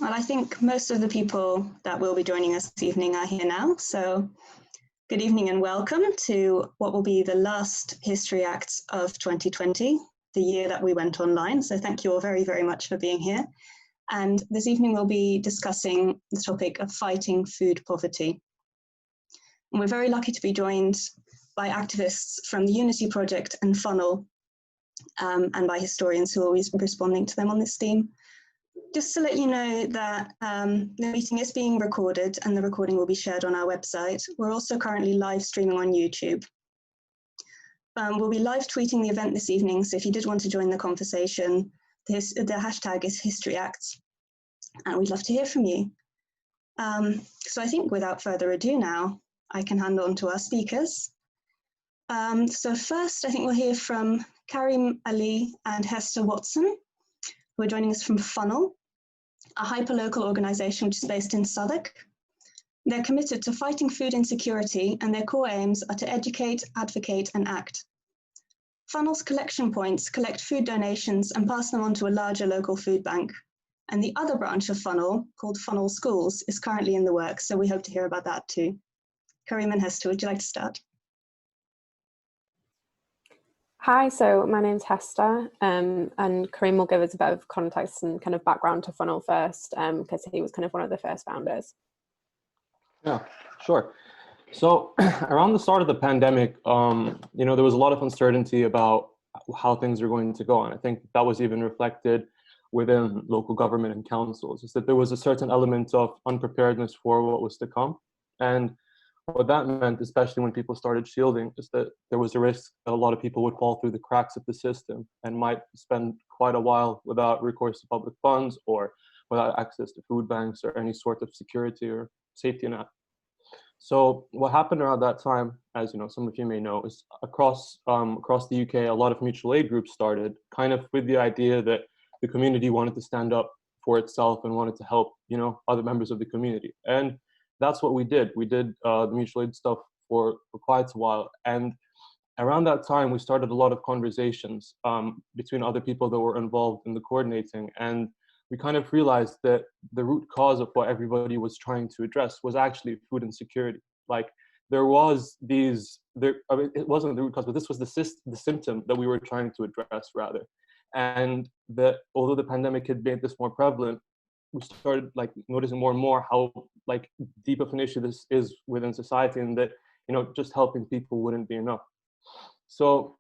Well, I think most of the people that will be joining us this evening are here now. So good evening and welcome to what will be the last History Acts of 2020, the year that we went online. So thank you all very, very much for being here. And this evening we'll be discussing the topic of fighting food poverty. And we're very lucky to be joined by activists from the Unity Project and Funnel, and by historians who are always responding to them on this theme. Just to let you know that the meeting is being recorded and the recording will be shared on our website. We're also currently live streaming on YouTube. We'll be live tweeting the event this evening, so if you did want to join the conversation, the hashtag is HistoryActs, and we'd love to hear from you. So I think without further ado now, I can hand on to our speakers. So first, I think we'll hear from Karim Ali and Hester Watson, who are joining us from Funnel, a hyperlocal organisation which is based in Southwark. They're committed to fighting food insecurity, and their core aims are to educate, advocate and act. Funnel's collection points collect food donations and pass them on to a larger local food bank. And the other branch of Funnel, called Funnel Schools, is currently in the works, so we hope to hear about that too. Karim and Hester, would you like to start? Hi, so my name's Hester, and Karim will give us a bit of context and kind of background to Funnel first, because he was kind of one of the first founders. Yeah, sure. So around the start of the pandemic, there was a lot of uncertainty about how things are going to go. And I think that was even reflected within local government and councils, is that there was a certain element of unpreparedness for what was to come. And what that meant, especially when people started shielding, is that there was a risk that a lot of people would fall through the cracks of the system and might spend quite a while without recourse to public funds or without access to food banks or any sort of security or safety net. So what happened around that time, as you know, some of you may know, is across the UK, a lot of mutual aid groups started, kind of with the idea that the community wanted to stand up for itself and wanted to help, other members of the community. And that's what we did. We did the mutual aid stuff for quite a while. And around that time, we started a lot of conversations between other people that were involved in the coordinating. And we kind of realized that the root cause of what everybody was trying to address was actually food insecurity. Like it wasn't the root cause, but this was the symptom that we were trying to address rather. And that although the pandemic had made this more prevalent, we started noticing more and more how deep of an issue this is within society, and that just helping people wouldn't be enough. So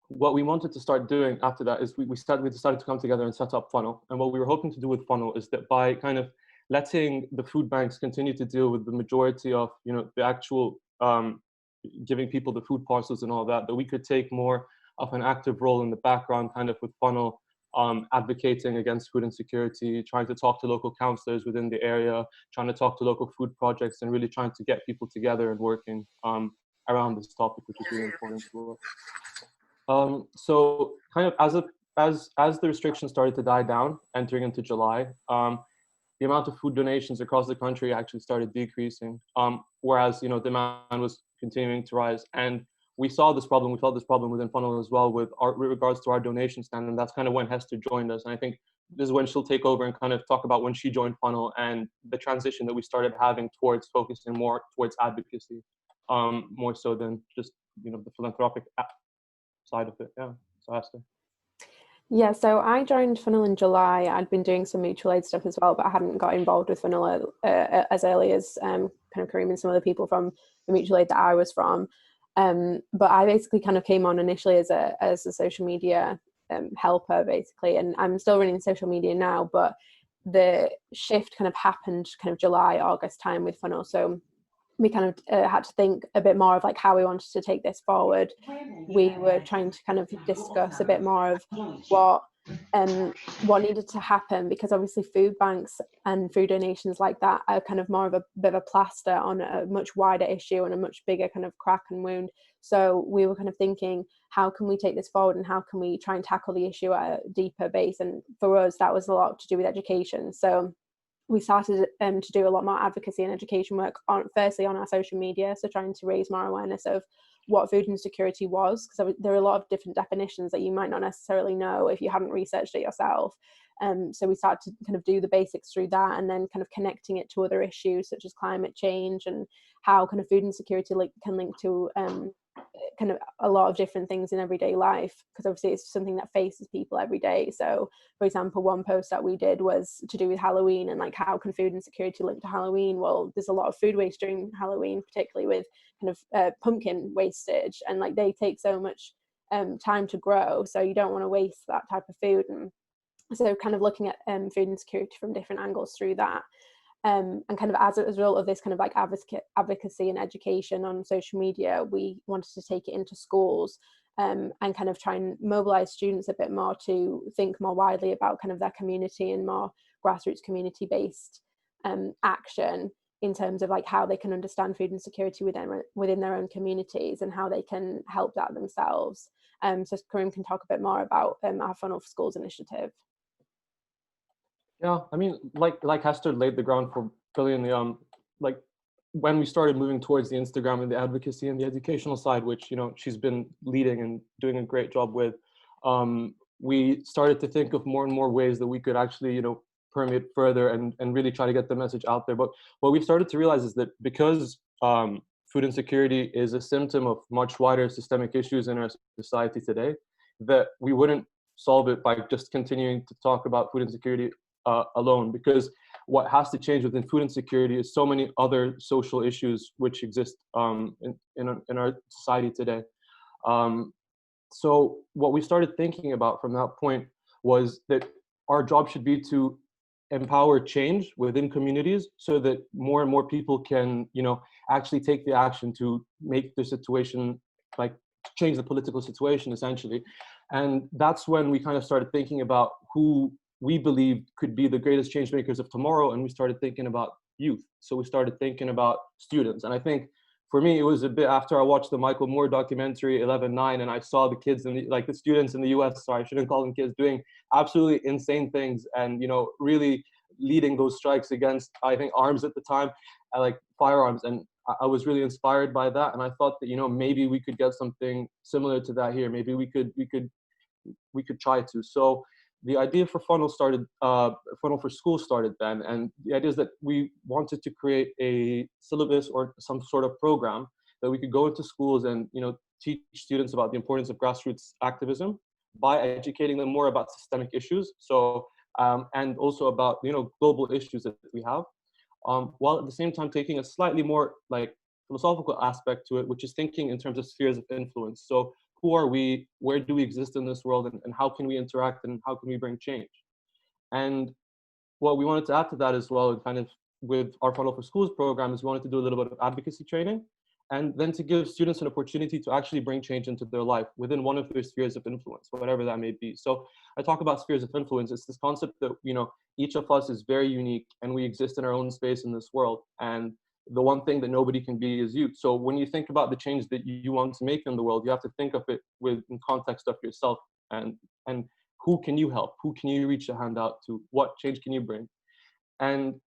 what we wanted to start doing after that is we decided to come together and set up Funnel. And what we were hoping to do with Funnel is that by kind of letting the food banks continue to deal with the majority of the actual giving people the food parcels and all that we could take more of an active role in the background, kind of with Funnel, advocating against food insecurity, trying to talk to local councillors within the area, trying to talk to local food projects, and really trying to get people together and working around this topic, which is really important to us. So kind of as the restrictions started to die down, entering into July, the amount of food donations across the country actually started decreasing, whereas demand was continuing to rise. And we felt this problem within Funnel as well with regards to our donation stand, and that's kind of when Hester joined us. And I think this is when she'll take over and kind of talk about when she joined Funnel and the transition that we started having towards focusing more towards advocacy, more so than just the philanthropic side of it. Yeah, so Hester. Yeah, so I joined Funnel in July. I'd been doing some mutual aid stuff as well, but I hadn't got involved with Funnel as early as kind of Karim and some of the people from the mutual aid that I was from. But I basically kind of came on initially as a social media helper, basically, and I'm still running social media now, but the shift kind of happened kind of July, August time with Funnel. So we kind of had to think a bit more of how we wanted to take this forward. We were trying to kind of discuss a bit more of what needed to happen, because obviously food banks and food donations like that are kind of more of a bit of a plaster on a much wider issue and a much bigger kind of crack and wound. So we were kind of thinking, how can we take this forward and how can we try and tackle the issue at a deeper base? And for us, that was a lot to do with education. So we started to do a lot more advocacy and education work firstly on our social media, so trying to raise more awareness of what food insecurity was, because there are a lot of different definitions that you might not necessarily know if you hadn't researched it yourself. So we started to kind of do the basics through that, and then kind of connecting it to other issues such as climate change and how kind of food insecurity can link to kind of a lot of different things in everyday life, because obviously it's something that faces people every day. So for example, one post that we did was to do with Halloween, and like, how can food insecurity link to Halloween? Well, there's a lot of food waste during Halloween, particularly with kind of pumpkin wastage, and like they take so much time to grow, so you don't want to waste that type of food. And so kind of looking at food insecurity from different angles through that. And kind of as a result of this kind of like advocacy and education on social media, we wanted to take it into schools and kind of try and mobilize students a bit more to think more widely about kind of their community and more grassroots community-based action in terms of like how they can understand food insecurity within their own communities and how they can help that themselves. So Karim can talk a bit more about our Funnel for Schools initiative. Yeah, I mean, like Hester laid the ground for brilliantly. Like when we started moving towards the Instagram and the advocacy and the educational side, which, you know, she's been leading and doing a great job with, we started to think of more and more ways that we could actually, you know, permeate further and really try to get the message out there. But what we've started to realize is that because food insecurity is a symptom of much wider systemic issues in our society today, that we wouldn't solve it by just continuing to talk about food insecurity alone, because what has to change within food insecurity is so many other social issues which exist in our society today. So what we started thinking about from that point was that our job should be to empower change within communities so that more and more people can, you know, actually take the action to make the situation, like, change the political situation essentially. And that's when we kind of started thinking about who we believed could be the greatest change makers of tomorrow, and we started thinking about youth. So we started thinking about students. And I think for me, it was a bit after I watched the Michael Moore documentary 11/9, and I saw the kids and the students in the US, sorry, I shouldn't call them kids, doing absolutely insane things and, you know, really leading those strikes against, I think, arms at the time, like firearms. And I was really inspired by that. And I thought that, you know, maybe we could get something similar to that here. Maybe we could try to. So the idea for Funnel for Schools started then, and the idea is that we wanted to create a syllabus or some sort of program that we could go into schools and, you know, teach students about the importance of grassroots activism by educating them more about systemic issues. So and also about, you know, global issues that we have, while at the same time taking a slightly more like philosophical aspect to it, which is thinking in terms of spheres of influence. So who are we, where do we exist in this world, and how can we interact, and how can we bring change? And what we wanted to add to that as well, kind of with our Funnel for Schools program, is we wanted to do a little bit of advocacy training, and then to give students an opportunity to actually bring change into their life within one of their spheres of influence, whatever that may be. So I talk about spheres of influence. It's this concept that, you know, each of us is very unique and we exist in our own space in this world. And the one thing that nobody can be is you. So when you think about the change that you want to make in the world, you have to think of it in context of yourself, and who can you help? Who can you reach a hand out to? What change can you bring? And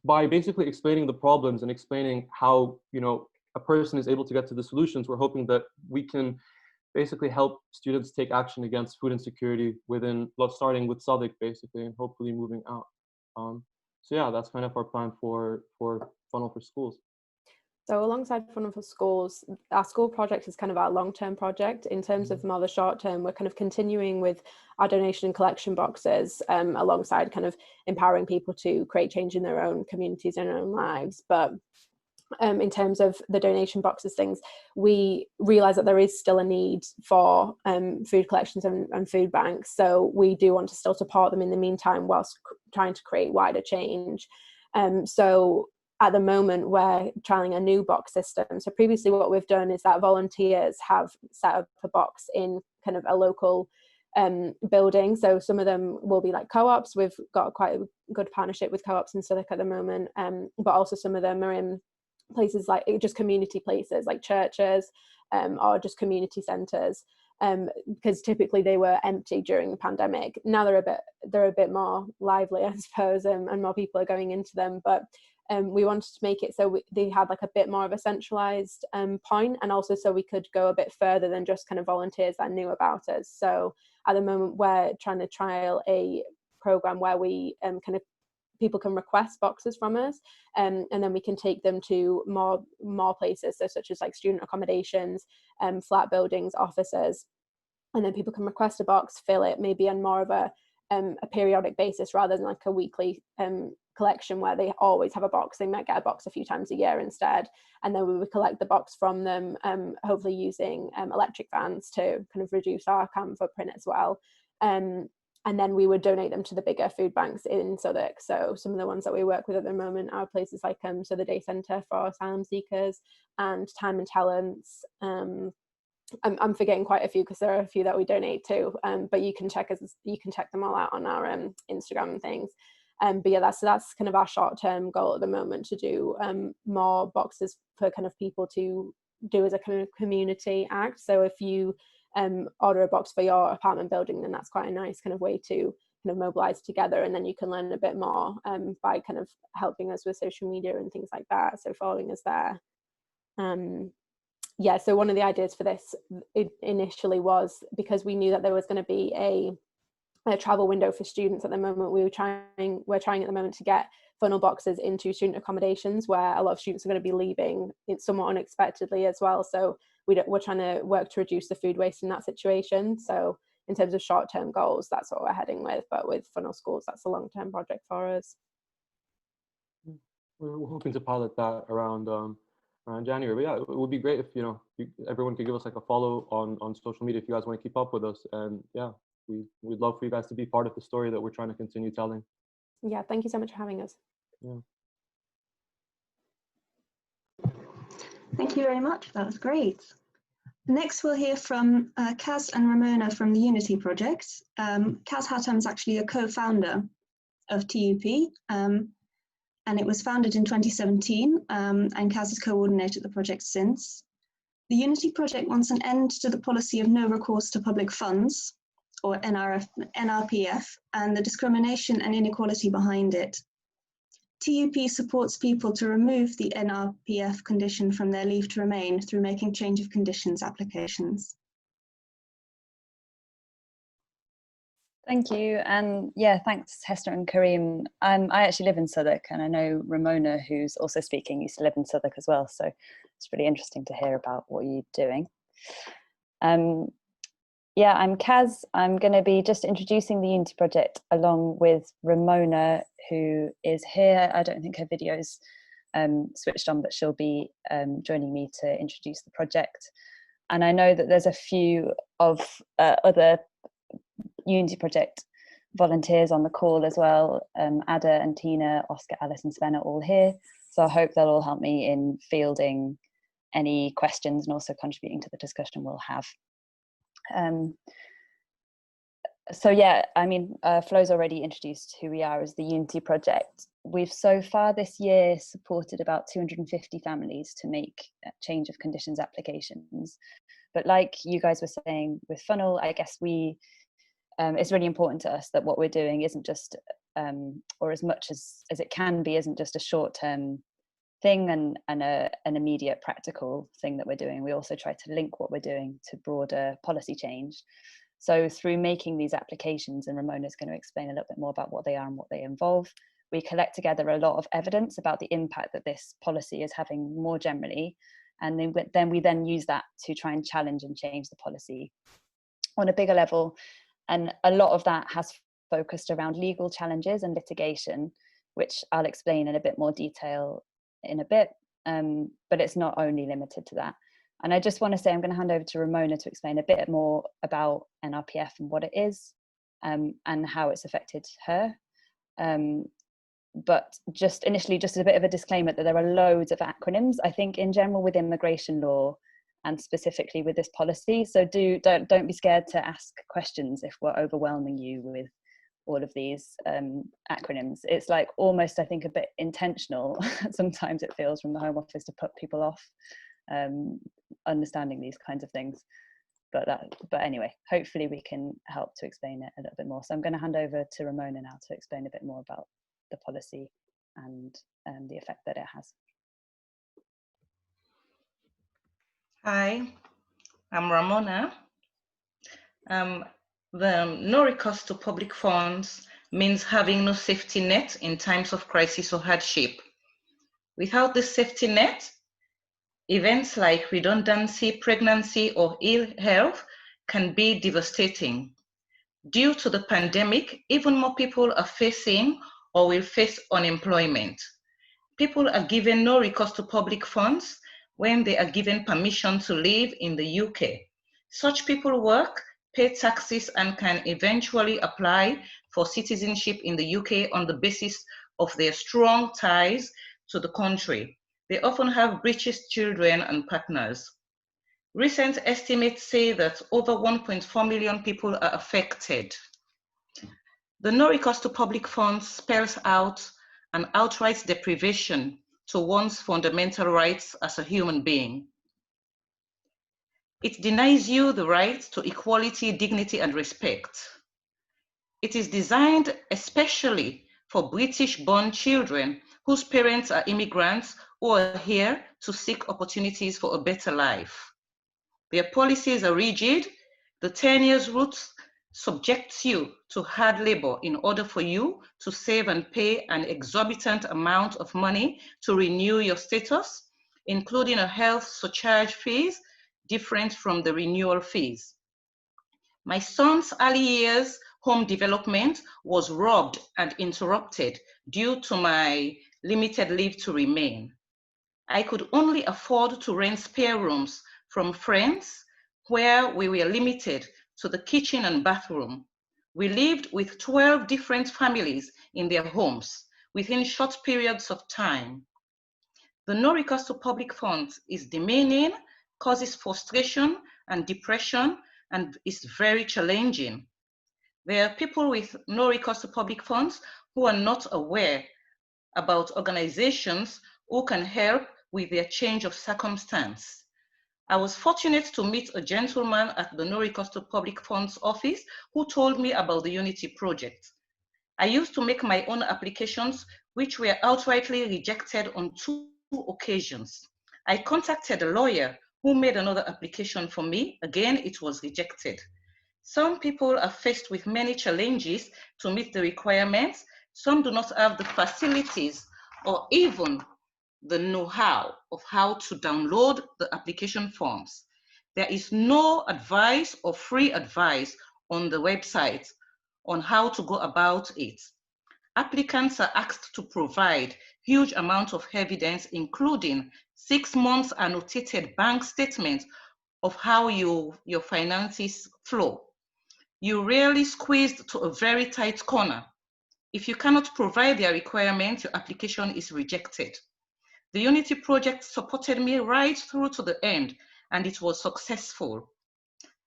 by basically explaining the problems and explaining how, you know, a person is able to get to the solutions, we're hoping that we can basically help students take action against food insecurity within, starting with Southwark basically, and hopefully moving out. So yeah, that's kind of our plan for Funnel for Schools. So alongside Funnel for Schools, our school project is kind of our long-term project. In terms of more the short term, we're kind of continuing with our donation and collection boxes, alongside kind of empowering people to create change in their own communities and their own lives. But in terms of the donation boxes things, we realise that there is still a need for food collections and food banks. So we do want to still support them in the meantime whilst trying to create wider change. So at the moment, we're trialing a new box system. So previously what we've done is that volunteers have set up a box in kind of a local building. So some of them will be like co-ops. We've got quite a good partnership with co-ops in Southwark at the moment, but also some of them are in places like just community places like churches or just community centres, because typically they were empty during the pandemic. Now they're a bit more lively, I suppose, and more people are going into them. But we wanted to make it so they had like a bit more of a centralised point, and also so we could go a bit further than just kind of volunteers that knew about us. So at the moment we're trying to trial a program where we people can request boxes from us, and then we can take them to more places, so such as like student accommodations, flat buildings, offices, and then people can request a box, fill it maybe on more of a periodic basis rather than like a weekly collection where they always have a box. They might get a box a few times a year instead, and then we would collect the box from them, hopefully using electric vans to kind of reduce our carbon footprint as well. And then we would donate them to the bigger food banks in Southwark. So some of the ones that we work with at the moment are places like so the Day Centre for Asylum Seekers and Time and Talents. I'm forgetting quite a few because there are a few that we donate to, but you can check them all out on our Instagram and things. But yeah, that's kind of our short-term goal at the moment, to do more boxes for kind of people to do as a kind of community act. So if you order a box for your apartment building, then that's quite a nice kind of way to kind of mobilize together, and then you can learn a bit more by kind of helping us with social media and things like that, so following us there. Yeah, so one of the ideas for this initially was, because we knew that there was going to be a travel window for students at the moment, we're trying at the moment to get funnel boxes into student accommodations where a lot of students are going to be leaving it somewhat unexpectedly as well. So we're trying to work to reduce the food waste in that situation. So in terms of short-term goals, that's what we're heading with, but with funnel schools, that's a long-term project for us. We're hoping to pilot that around January. But yeah, it would be great if everyone could give us like a follow on social media if you guys want to keep up with us. And yeah, we'd love for you guys to be part of the story that we're trying to continue telling. Yeah, thank you so much for having us. Yeah. Thank you very much. That was great. Next, we'll hear from Caz and Ramona from the Unity project. Caz Hattam is actually a co-founder of TUP, and it was founded in 2017, and Caz has coordinated the project since. The Unity project wants an end to the policy of no recourse to public funds, or NRPF, and the discrimination and inequality behind it. TUP supports people to remove the NRPF condition from their leave to remain through making change of conditions applications. Thank you, and yeah, thanks Hester and Kareem. I actually live in Southwark, and I know Ramona, who's also speaking, used to live in Southwark as well, so it's really interesting to hear about what you're doing. Yeah, I'm Caz. I'm going to be just introducing the Unity project along with Ramona, who is here. I don't think her video's switched on, but she'll be joining me to introduce the project. And I know that there's a few of other Unity project volunteers on the call as well. Ada and Tina, Oscar, Alice and Sven are all here. So I hope they'll all help me in fielding any questions and also contributing to the discussion we'll have. So yeah, I mean, Flo's already introduced who we are as the Unity project. We've so far this year supported about 250 families to make change of conditions applications. But like you guys were saying with Funnel, I guess it's really important to us that what we're doing isn't just, or as much as it can be, isn't just a short-term thing and an immediate practical thing that we're doing. We also try to link what we're doing to broader policy change. So through making these applications, and Ramona's going to explain a little bit more about what they are and what they involve, we collect together a lot of evidence about the impact that this policy is having more generally, and then we use that to try and challenge and change the policy on a bigger level. And a lot of that has focused around legal challenges and litigation, which I'll explain in a bit more detail in a bit, but it's not only limited to that. And I just want to say, I'm going to hand over to Ramona to explain a bit more about NRPF and what it is, and how it's affected her. But just initially, just as a bit of a disclaimer, that there are loads of acronyms, I think, in general with immigration law and specifically with this policy. So don't be scared to ask questions if we're overwhelming you with all of these acronyms. It's like almost, I think, a bit intentional. Sometimes it feels from the Home Office to put people off understanding these kinds of things. But anyway, hopefully we can help to explain it a little bit more. So I'm going to hand over to Ramona now to explain a bit more about the policy and the effect that it has. Hi, I'm Ramona. The no recourse to public funds means having no safety net in times of crisis or hardship. Without this safety net, events like redundancy, pregnancy, or ill health can be devastating. Due to the pandemic, even more people are facing or will face unemployment. People are given no recourse to public funds when they are given permission to live in the UK. Such people work, pay taxes, and can eventually apply for citizenship in the UK on the basis of their strong ties to the country. They often have British children and partners. Recent estimates say that over 1.4 million people are affected. The no recourse to public funds spells out an outright deprivation to one's fundamental rights as a human being. It denies you the right to equality, dignity, and respect. It is designed especially for British-born children whose parents are immigrants who are here to seek opportunities for a better life. Their policies are rigid. The 10 years route subjects you to hard labor in order for you to save and pay an exorbitant amount of money to renew your status, including a health surcharge fees different from the renewal fees. My son's early years home development was robbed and interrupted due to my limited leave to remain. I could only afford to rent spare rooms from friends where we were limited to the kitchen and bathroom. We lived with 12 different families in their homes within short periods of time. The no recourse to public funds is demeaning, causes frustration and depression, and is very challenging. There are people with no recourse to public funds who are not aware about organizations who can help with their change of circumstance. I was fortunate to meet a gentleman at the No Recourse to Public Funds office who told me about the Unity project. I used to make my own applications, which were outrightly rejected on 2 occasions. I contacted a lawyer who made another application for me. Again, it was rejected. Some people are faced with many challenges to meet the requirements. Some do not have the facilities or even the know-how of how to download the application forms. There is no advice or free advice on the website on how to go about it. Applicants are asked to provide huge amounts of evidence, including 6 months annotated bank statements of how your finances flow. You're rarely squeezed to a very tight corner. If you cannot provide their requirements, your application is rejected. The Unity project supported me right through to the end, and it was successful.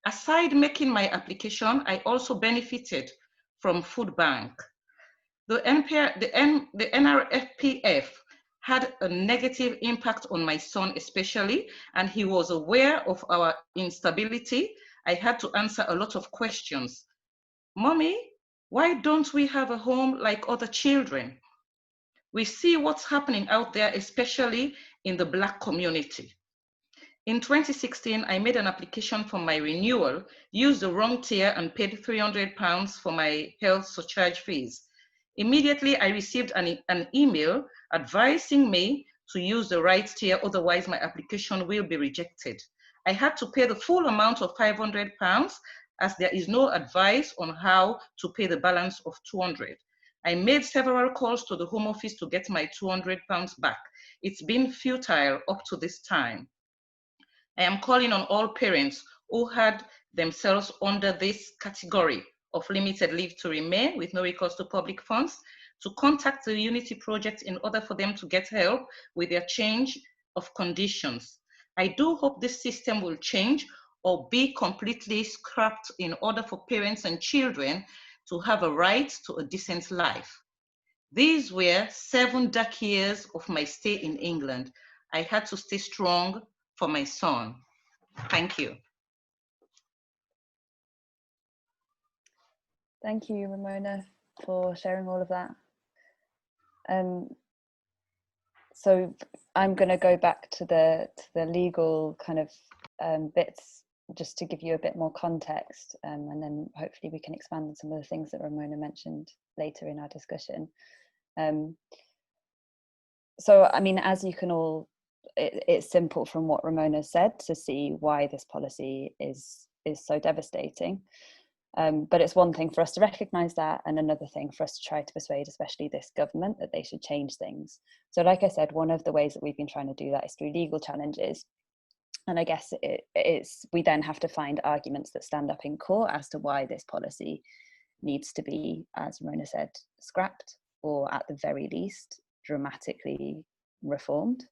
Aside making my application, I also benefited from food bank. The NRPF had a negative impact on my son especially, and he was aware of our instability. I had to answer a lot of questions. Mommy, why don't we have a home like other children? We see what's happening out there, especially in the Black community. In 2016, I made an application for my renewal, used the wrong tier and paid £300 for my health surcharge fees. Immediately, I received an email advising me to use the right tier, otherwise my application will be rejected. I had to pay the full amount of £500 as there is no advice on how to pay the balance of £200. I made several calls to the Home Office to get my £200 back. It's been futile up to this time. I am calling on all parents who had themselves under this category of limited leave to remain with no recourse to public funds to contact the Unity project in order for them to get help with their change of conditions. I do hope this system will change or be completely scrapped in order for parents and children to have a right to a decent life. These were 7 dark years of my stay in England. I had to stay strong for my son. Thank you. Thank you, Ramona, for sharing all of that. So I'm going to go back to the legal kind of bits just to give you a bit more context, and then hopefully we can expand on some of the things that Ramona mentioned later in our discussion. So, I mean, as you can all, it's simple from what Ramona said to see why this policy is so devastating. But it's one thing for us to recognise that, and another thing for us to try to persuade, especially this government, that they should change things. So like I said, one of the ways that we've been trying to do that is through legal challenges. And I guess we then have to find arguments that stand up in court as to why this policy needs to be, as Ramona said, scrapped, or at the very least, dramatically reformed.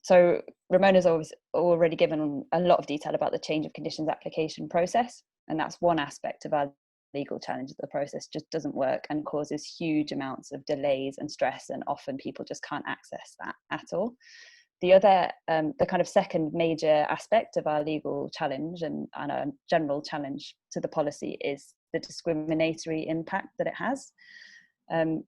So Ramona's already given a lot of detail about the change of conditions application process, and that's one aspect of our legal challenge. That the process just doesn't work and causes huge amounts of delays and stress, and often people just can't access that at all. The other, the kind of second major aspect of our legal challenge and a general challenge to the policy is the discriminatory impact that it has.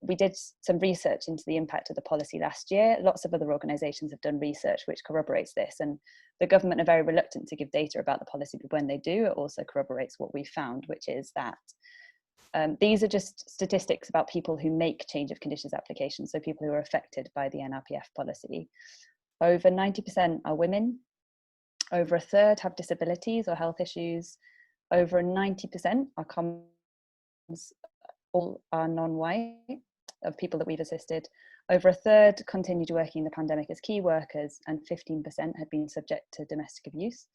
We did some research into the impact of the policy last year. Lots of other organisations have done research which corroborates this, and the government are very reluctant to give data about the policy, but when they do, it also corroborates what we found, which is that these are just statistics about people who make change of conditions applications, so people who are affected by the NRPF policy. Over 90% are women, over a third have disabilities or health issues, over 90% are Commons, all are non-white, of people that we've assisted. Over a third continued working in the pandemic as key workers, and 15% had been subject to domestic abuse.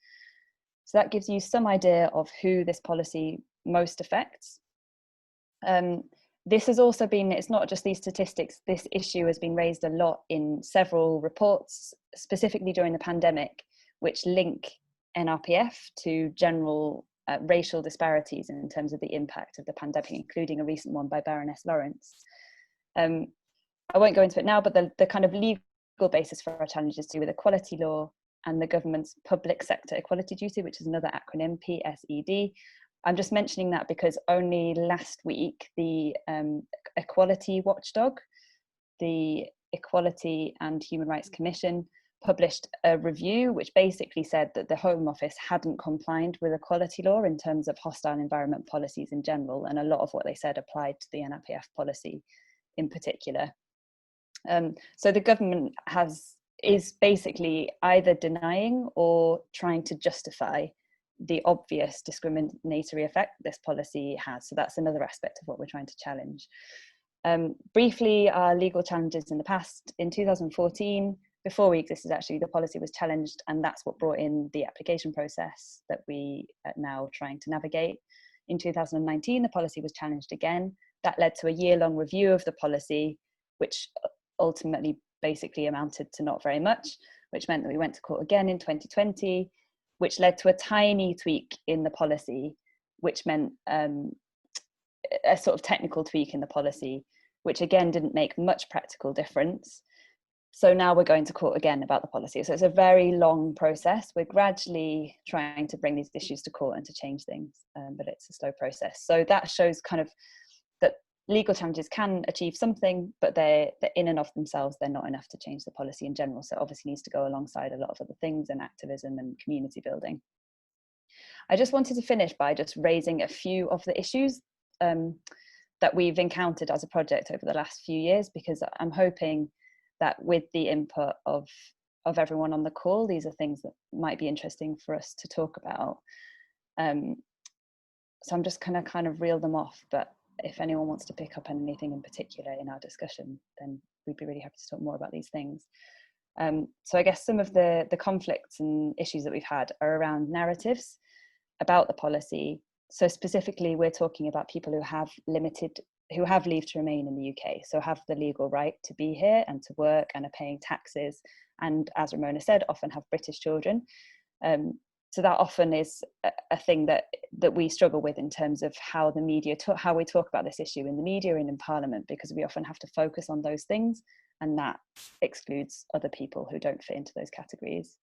So that gives you some idea of who this policy most affects. This has also been, it's not just these statistics, this issue has been raised a lot in several reports, specifically during the pandemic, which link NRPF to general racial disparities in terms of the impact of the pandemic, including a recent one by Baroness Lawrence. I won't go into it now, but the kind of legal basis for our challenge is to do with equality law and the government's public sector equality duty, which is another acronym, PSED. I'm just mentioning that because only last week, the Equality Watchdog, the Equality and Human Rights Commission, published a review which basically said that the Home Office hadn't complied with equality law in terms of hostile environment policies in general, and a lot of what they said applied to the NRPF policy in particular. So the government is basically either denying or trying to justify the obvious discriminatory effect this policy has. So that's another aspect of what we're trying to challenge. Briefly, our legal challenges in the past. In 2014, before we existed actually, the policy was challenged, and that's what brought in the application process that we are now trying to navigate. In 2019, the policy was challenged again. That led to a year-long review of the policy, which ultimately basically amounted to not very much, which meant that we went to court again in 2020, which led to a tiny tweak in the policy, which meant a sort of technical tweak in the policy, which again didn't make much practical difference. So now we're going to court again about the policy. So it's a very long process. We're gradually trying to bring these issues to court and to change things, but it's a slow process. So that shows kind of that legal challenges can achieve something, but they're in and of themselves, they're not enough to change the policy in general. So it obviously needs to go alongside a lot of other things, and activism and community building. I just wanted to finish by just raising a few of the issues that we've encountered as a project over the last few years, because I'm hoping that with the input of everyone on the call, these are things that might be interesting for us to talk about. So I'm just gonna kind of reel them off, but if anyone wants to pick up on anything in particular in our discussion, then we'd be really happy to talk more about these things. So I guess some of the conflicts and issues that we've had are around narratives about the policy. So specifically, we're talking about people who have leave to remain in the UK, so have the legal right to be here and to work and are paying taxes, and as Ramona said, often have British children. So that often is a thing that we struggle with in terms of how the media, how we talk about this issue in the media and in Parliament, because we often have to focus on those things, and that excludes other people who don't fit into those categories.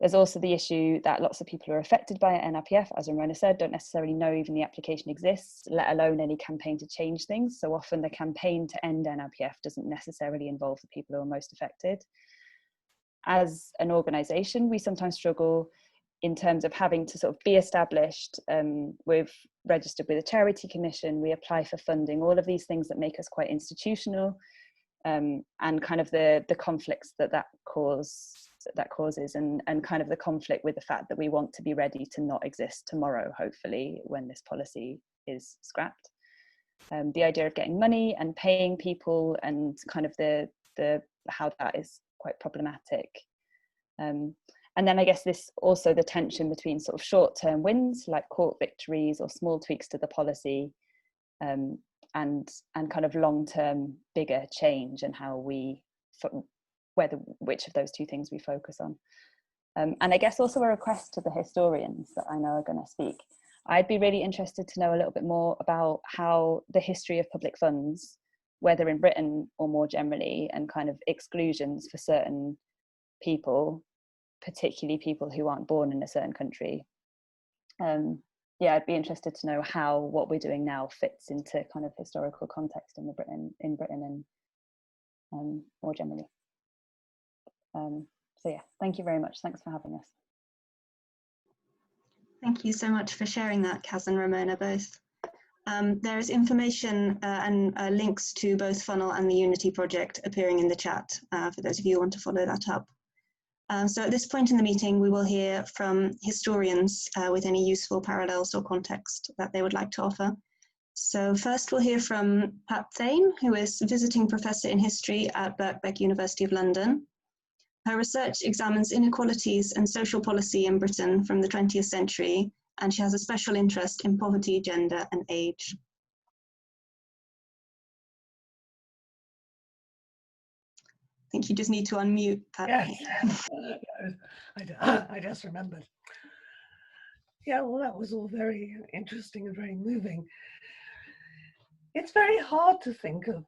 There's also the issue that lots of people who are affected by NRPF, as Ramona said, don't necessarily know even the application exists, let alone any campaign to change things. So often the campaign to end NRPF doesn't necessarily involve the people who are most affected. as an organisation, we sometimes struggle in terms of having to sort of be established. We've registered with a charity commission, we apply for funding, all of these things that make us quite institutional, and kind of the conflicts that causes, and kind of the conflict with the fact that we want to be ready to not exist tomorrow, hopefully, when this policy is scrapped. The idea of getting money and paying people, and kind of the how that is quite problematic. And then I guess this also the tension between sort of short-term wins like court victories or small tweaks to the policy, and kind of long-term bigger change, and how we which of those two things we focus on. And I guess also a request to the historians that I know are going to speak. I'd be really interested to know a little bit more about how the history of public funds, whether in Britain or more generally, and kind of exclusions for certain people, particularly people who aren't born in a certain country. Yeah, I'd be interested to know how what we're doing now fits into kind of historical context in Britain and more generally. So yeah, thank you very much. Thanks for having us. Thank you so much for sharing that, Caz and Ramona, both. There is information and links to both Funnel and the Unity project appearing in the chat for those of you who want to follow that up. So at this point in the meeting, we will hear from historians with any useful parallels or context that they would like to offer. So first we'll hear from Pat Thane, who is visiting professor in history at Birkbeck, University of London. Her research examines inequalities and social policy in Britain from the 20th century, and she has a special interest in poverty, gender, and age. I think you just need to unmute, Pat. Yes, I just remembered. Yeah, well, that was all very interesting and very moving. It's very hard to think of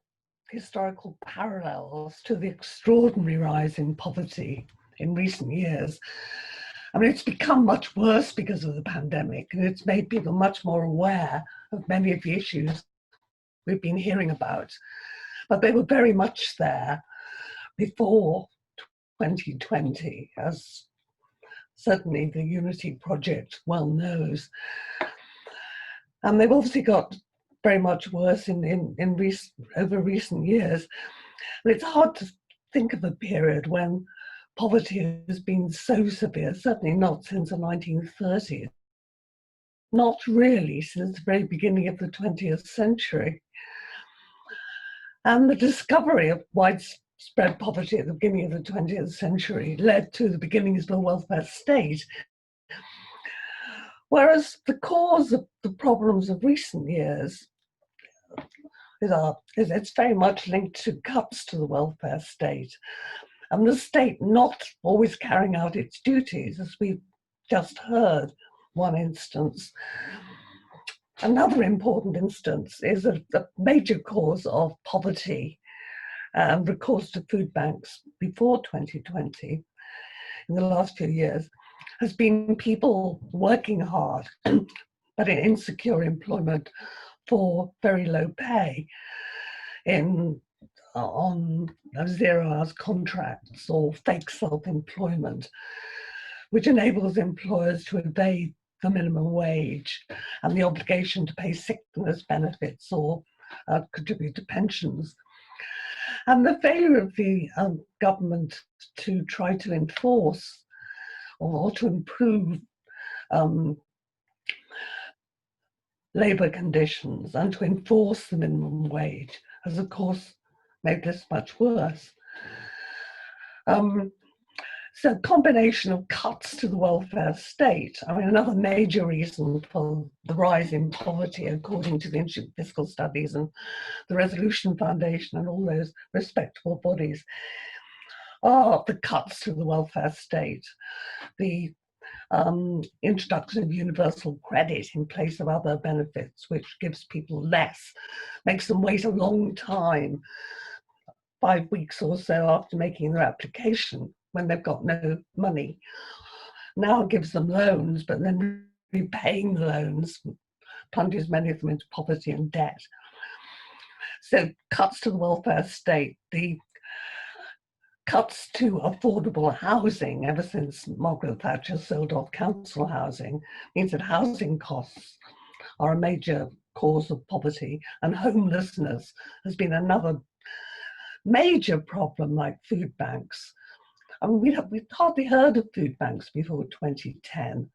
historical parallels to the extraordinary rise in poverty in recent years. I mean, it's become much worse because of the pandemic, and it's made people much more aware of many of the issues we've been hearing about. But they were very much there before 2020, as certainly the Unity project well knows. And they've obviously got very much worse over recent years. But it's hard to think of a period when poverty has been so severe, certainly not since the 1930s, not really since the very beginning of the 20th century. And the discovery of widespread poverty at the beginning of the 20th century led to the beginnings of the welfare state. Whereas the cause of the problems of recent years it's very much linked to cuts to the welfare state, and the state not always carrying out its duties, as we've just heard one instance. Another important instance is a major cause of poverty and recourse to food banks before 2020, in the last few years, has been people working hard but in insecure employment for very low pay on 0-hours contracts or fake self-employment, which enables employers to evade the minimum wage and the obligation to pay sickness benefits or contribute to pensions. And the failure of the government to try to enforce or to improve labour conditions and to enforce the minimum wage has, of course, made this much worse. So a combination of cuts to the welfare state. I mean, another major reason for the rise in poverty, according to the Institute of Fiscal Studies and the Resolution Foundation and all those respectable bodies, are the cuts to the welfare state. The introduction of universal credit in place of other benefits, which gives people less, makes them wait a long time, 5 weeks or so after making their application, when they've got no money. Now gives them loans, but then repaying the loans plunges many of them into poverty and debt. So cuts to the welfare state, the cuts to affordable housing ever since Margaret Thatcher sold off council housing means that housing costs are a major cause of poverty, and homelessness has been another major problem, like food banks. I mean, we'd hardly heard of food banks before 2010.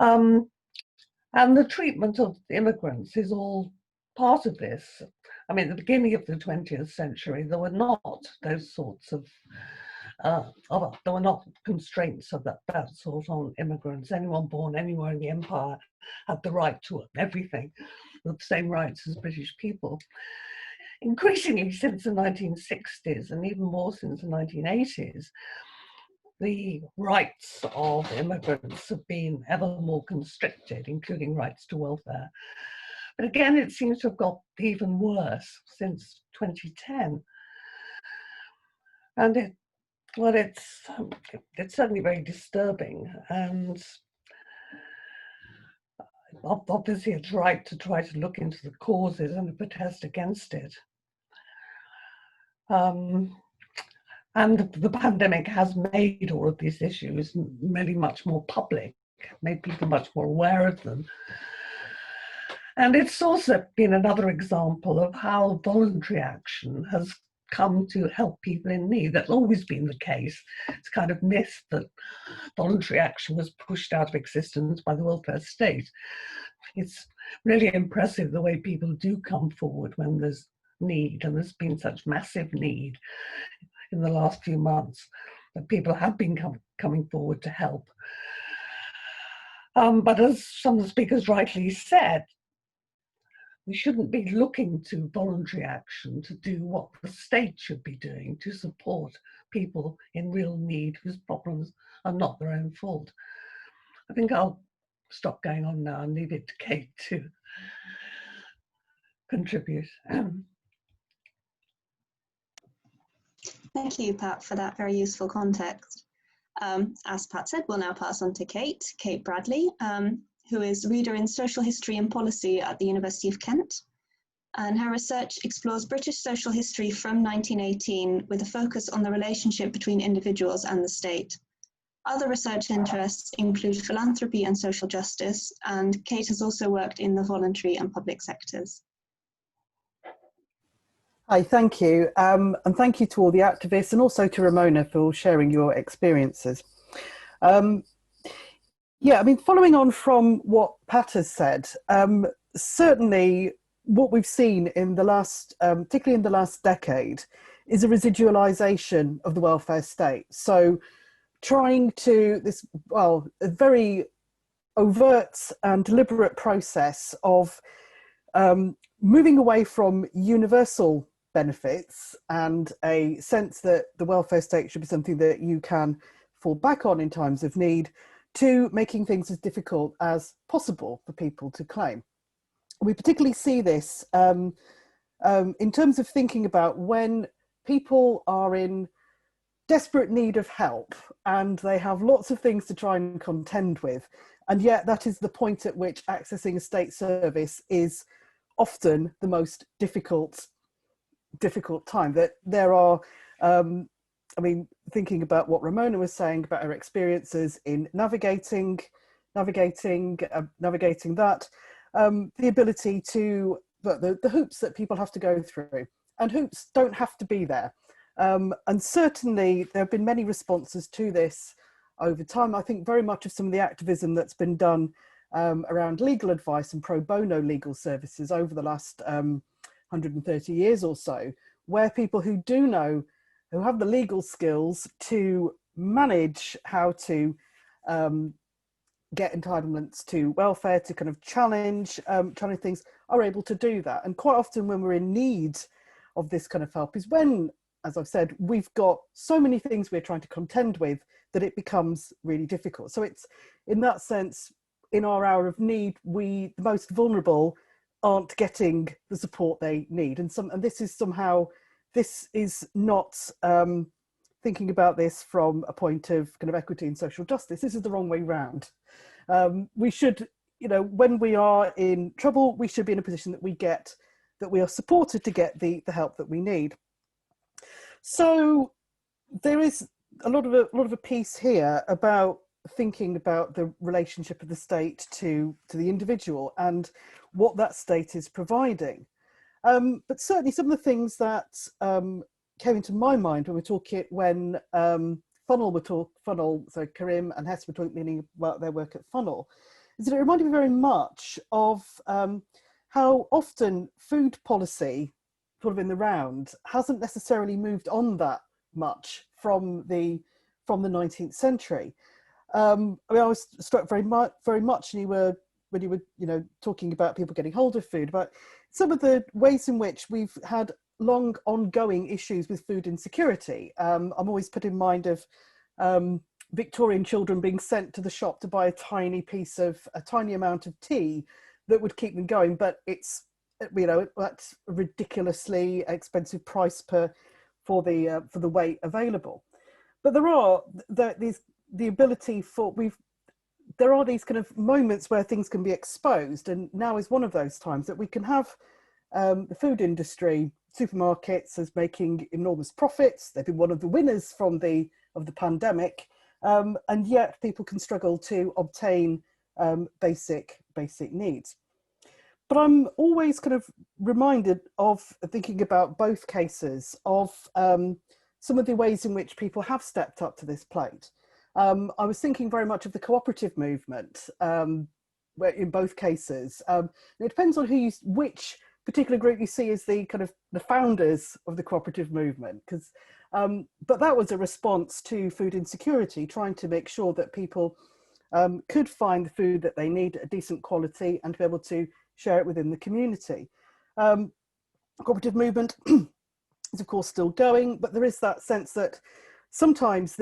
And the treatment of immigrants is all part of this. I mean, at the beginning of the 20th century, there were not those sorts of, there were not constraints of that sort on immigrants. Anyone born anywhere in the empire had the right to everything, the same rights as British people. Increasingly since the 1960s, and even more since the 1980s, the rights of immigrants have been ever more constricted, including rights to welfare. But again, it seems to have got even worse since 2010. And it's certainly very disturbing. And obviously it's right to try to look into the causes and to protest against it. And the pandemic has made all of these issues really much more public, made people much more aware of them. And it's also been another example of how voluntary action has come to help people in need. That's always been the case. It's kind of myth that voluntary action was pushed out of existence by the welfare state. It's really impressive the way people do come forward when there's need, and there's been such massive need in the last few months that people have been coming forward to help. But as some of the speakers rightly said, we shouldn't be looking to voluntary action to do what the state should be doing to support people in real need whose problems are not their own fault. I think I'll stop going on now and leave it to Kate to contribute. Thank you, Pat, for that very useful context. As Pat said, we'll now pass on to Kate Bradley, who is Reader in Social History and Policy at the University of Kent. And her research explores British social history from 1918 with a focus on the relationship between individuals and the state. Other research interests include philanthropy and social justice, and Kate has also worked in the voluntary and public sectors. Hi, thank you. And thank you to all the activists and also to Ramona for sharing your experiences. Yeah, I mean, following on from what Pat has said, certainly what we've seen in the last, particularly in the last decade, is a residualization of the welfare state. So trying to, a very overt and deliberate process of moving away from universal benefits and a sense that the welfare state should be something that you can fall back on in times of need, to making things as difficult as possible for people to claim. We particularly see this in terms of thinking about when people are in desperate need of help and they have lots of things to try and contend with, and yet that is the point at which accessing a state service is often the most difficult time. That there are I mean, thinking about what Ramona was saying about her experiences in navigating that, the ability to, the hoops that people have to go through, and hoops don't have to be there. And certainly there have been many responses to this over time. I think very much of some of the activism that's been done around legal advice and pro bono legal services over the last 130 years or so, where people who do know, who have the legal skills to manage how to get entitlements to welfare, to kind of challenge things, are able to do that. And quite often when we're in need of this kind of help is when, as I've said, we've got so many things we're trying to contend with that it becomes really difficult. So it's, in that sense, in our hour of need, the most vulnerable aren't getting the support they need. And this is somehow, this is not thinking about this from a point of kind of equity and social justice. This is the wrong way round. We should, when we are in trouble, we should be in a position that we are supported to get the help that we need. So there is a lot of a piece here about thinking about the relationship of the state to the individual and what that state is providing. But certainly some of the things that came into my mind when so Karim and Hess were talking about their work at Funnel, is that it reminded me very much of how often food policy, sort of in the round, hasn't necessarily moved on that much from the 19th century. I mean, I was struck very much when you were talking about people getting hold of food, about some of the ways in which we've had long ongoing issues with food insecurity. I'm always put in mind of Victorian children being sent to the shop to buy a tiny amount of tea that would keep them going, but it's, that's a ridiculously expensive price for the weight available. But there are the ability there are these kind of moments where things can be exposed, and now is one of those times that we can have the food industry, supermarkets, as making enormous profits. They've been one of the winners of the pandemic, and yet people can struggle to obtain basic needs. But I'm always kind of reminded of thinking about both cases of some of the ways in which people have stepped up to this plate. I was thinking very much of the cooperative movement, where in both cases, it depends on which particular group you see as the kind of the founders of the cooperative movement, but that was a response to food insecurity, trying to make sure that people could find the food that they need at a decent quality and to be able to share it within the community. Cooperative movement is of course still going, but there is that sense that sometimes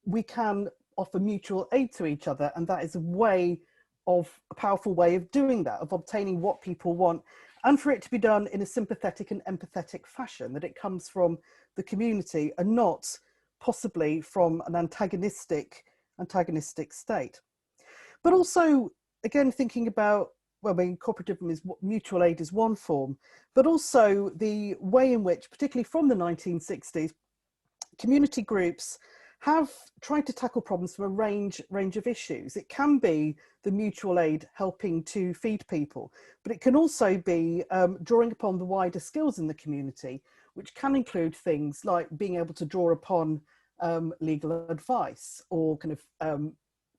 we can offer mutual aid to each other, and that is a powerful way of doing that, of obtaining what people want, and for it to be done in a sympathetic and empathetic fashion, that it comes from the community and not possibly from an antagonistic state. But also, again, thinking about, cooperativism is mutual aid is one form, but also the way in which, particularly from the 1960s, community groups have tried to tackle problems from a range of issues. It can be the mutual aid helping to feed people, but it can also be drawing upon the wider skills in the community, which can include things like being able to draw upon legal advice or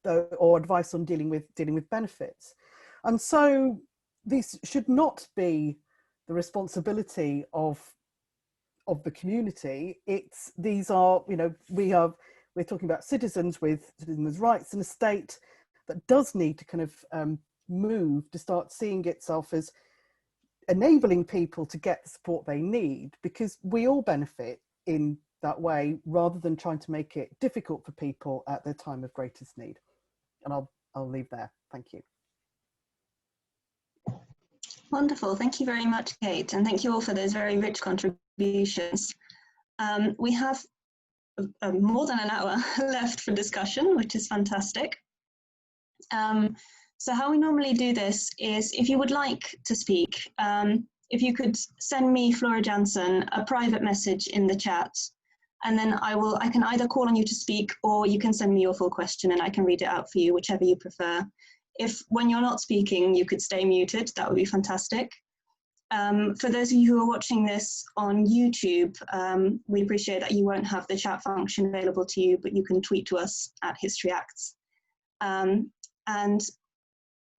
or advice on dealing with benefits. And so these should not be the responsibility of the community. We're talking about citizens with citizens' rights in a state that does need to kind of move to start seeing itself as enabling people to get the support they need, because we all benefit in that way, rather than trying to make it difficult for people at their time of greatest need. And I'll leave there. Thank you. Wonderful. Thank you very much, Kate. And thank you all for those very rich contributions. We have more than an hour left for discussion, which is fantastic. So how we normally do this is, if you would like to speak, if you could send me, Flora Jansen, a private message in the chat, and then I can either call on you to speak, or you can send me your full question and I can read it out for you, whichever you prefer. If when you're not speaking, you could stay muted, that would be fantastic. For those of you who are watching this on YouTube, we appreciate that you won't have the chat function available to you, but you can tweet to us at History Acts. And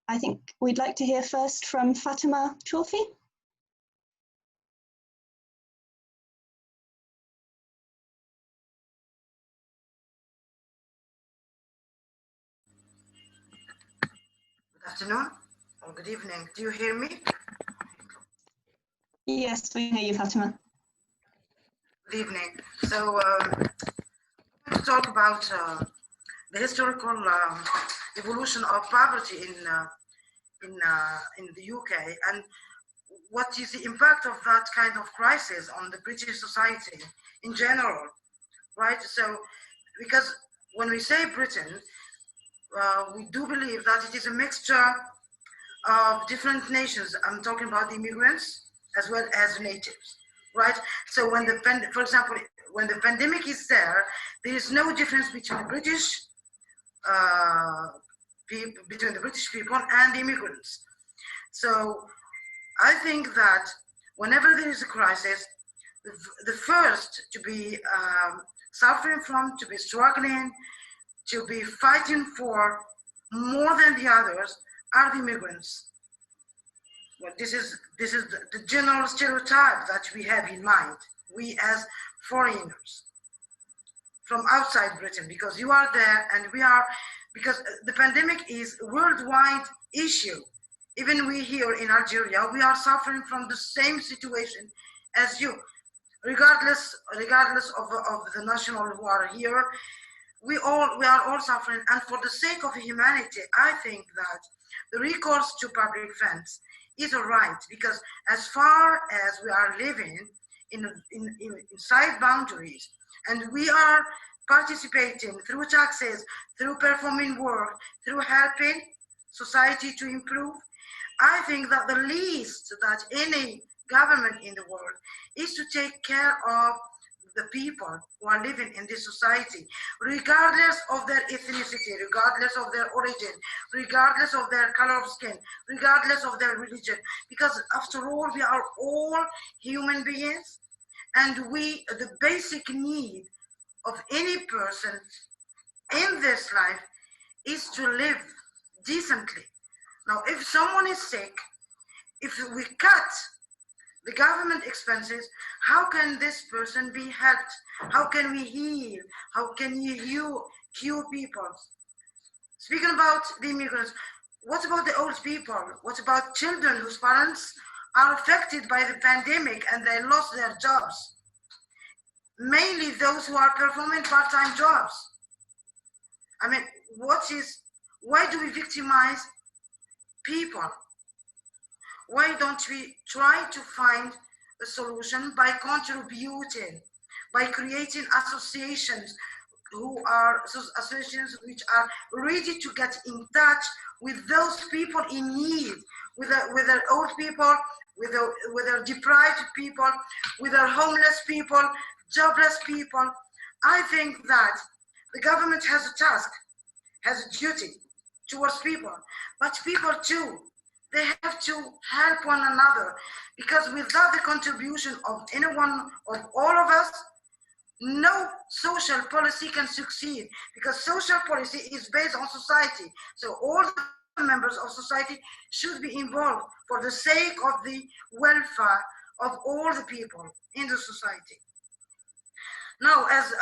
I think we'd like to hear first from Fatima Chorfi. Good afternoon or good evening. Do you hear me? Yes, we hear you, Fatima. Good evening. So I'm going to talk about the historical evolution of poverty in the UK, and what is the impact of that kind of crisis on the British society in general, right? So, because when we say Britain, we do believe that it is a mixture of different nations. I'm talking about immigrants as well as natives. right? So when for example, when the pandemic is there, there is no difference between the British people and the immigrants. So I think that whenever there is a crisis, the first to be suffering from, to be struggling, to be fighting for more than the others are the immigrants. Well, this is the general stereotype that we have in mind, we as foreigners from outside Britain, because you are there and we are, because the pandemic is a worldwide issue. Even we here in Algeria, we are suffering from the same situation as you, regardless of the national who are here. We are all suffering, and for the sake of humanity, I think that the recourse to public funds is a right, because as far as we are living inside boundaries, and we are participating through taxes, through performing work, through helping society to improve, I think that the least that any government in the world is to take care of the people who are living in this society, regardless of their ethnicity, regardless of their origin, regardless of their color of skin, regardless of their religion, because after all, we are all human beings, and the basic need of any person in this life is to live decently. Now, if someone is sick, if we cut the government expenses, how can this person be helped? How can we heal? How can you cure people? Speaking about the immigrants, what about the old people? What about children whose parents are affected by the pandemic and they lost their jobs? Mainly those who are performing part-time jobs. I mean, why do we victimize people? Why don't we try to find a solution by contributing, by creating associations which are ready to get in touch with those people in need, with the old people, with the deprived people, with the homeless people, jobless people. I think that the government has a task, has a duty towards people, but people too, they have to help one another, because without the contribution of anyone, of all of us, no social policy can succeed, because social policy is based on society. So all the members of society should be involved for the sake of the welfare of all the people in the society. Now, as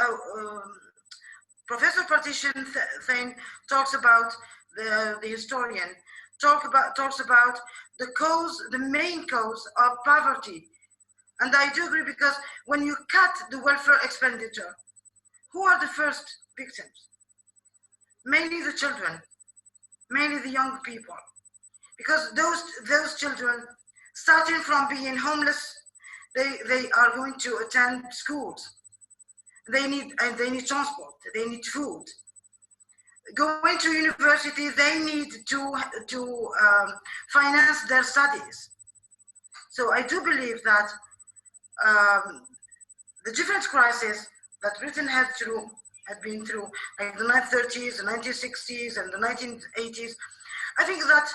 Professor Partition Thane talks about, the historian, talks about the main cause of poverty. And I do agree, because when you cut the welfare expenditure, who are the first victims? Mainly the children, mainly the young people. Because those children, starting from being homeless, they are going to attend schools. They need transport, they need food. Going to university, they need to finance their studies. So I do believe that the different crises that Britain had been through, like the 1930s, the 1960s, and the 1980s, I think that,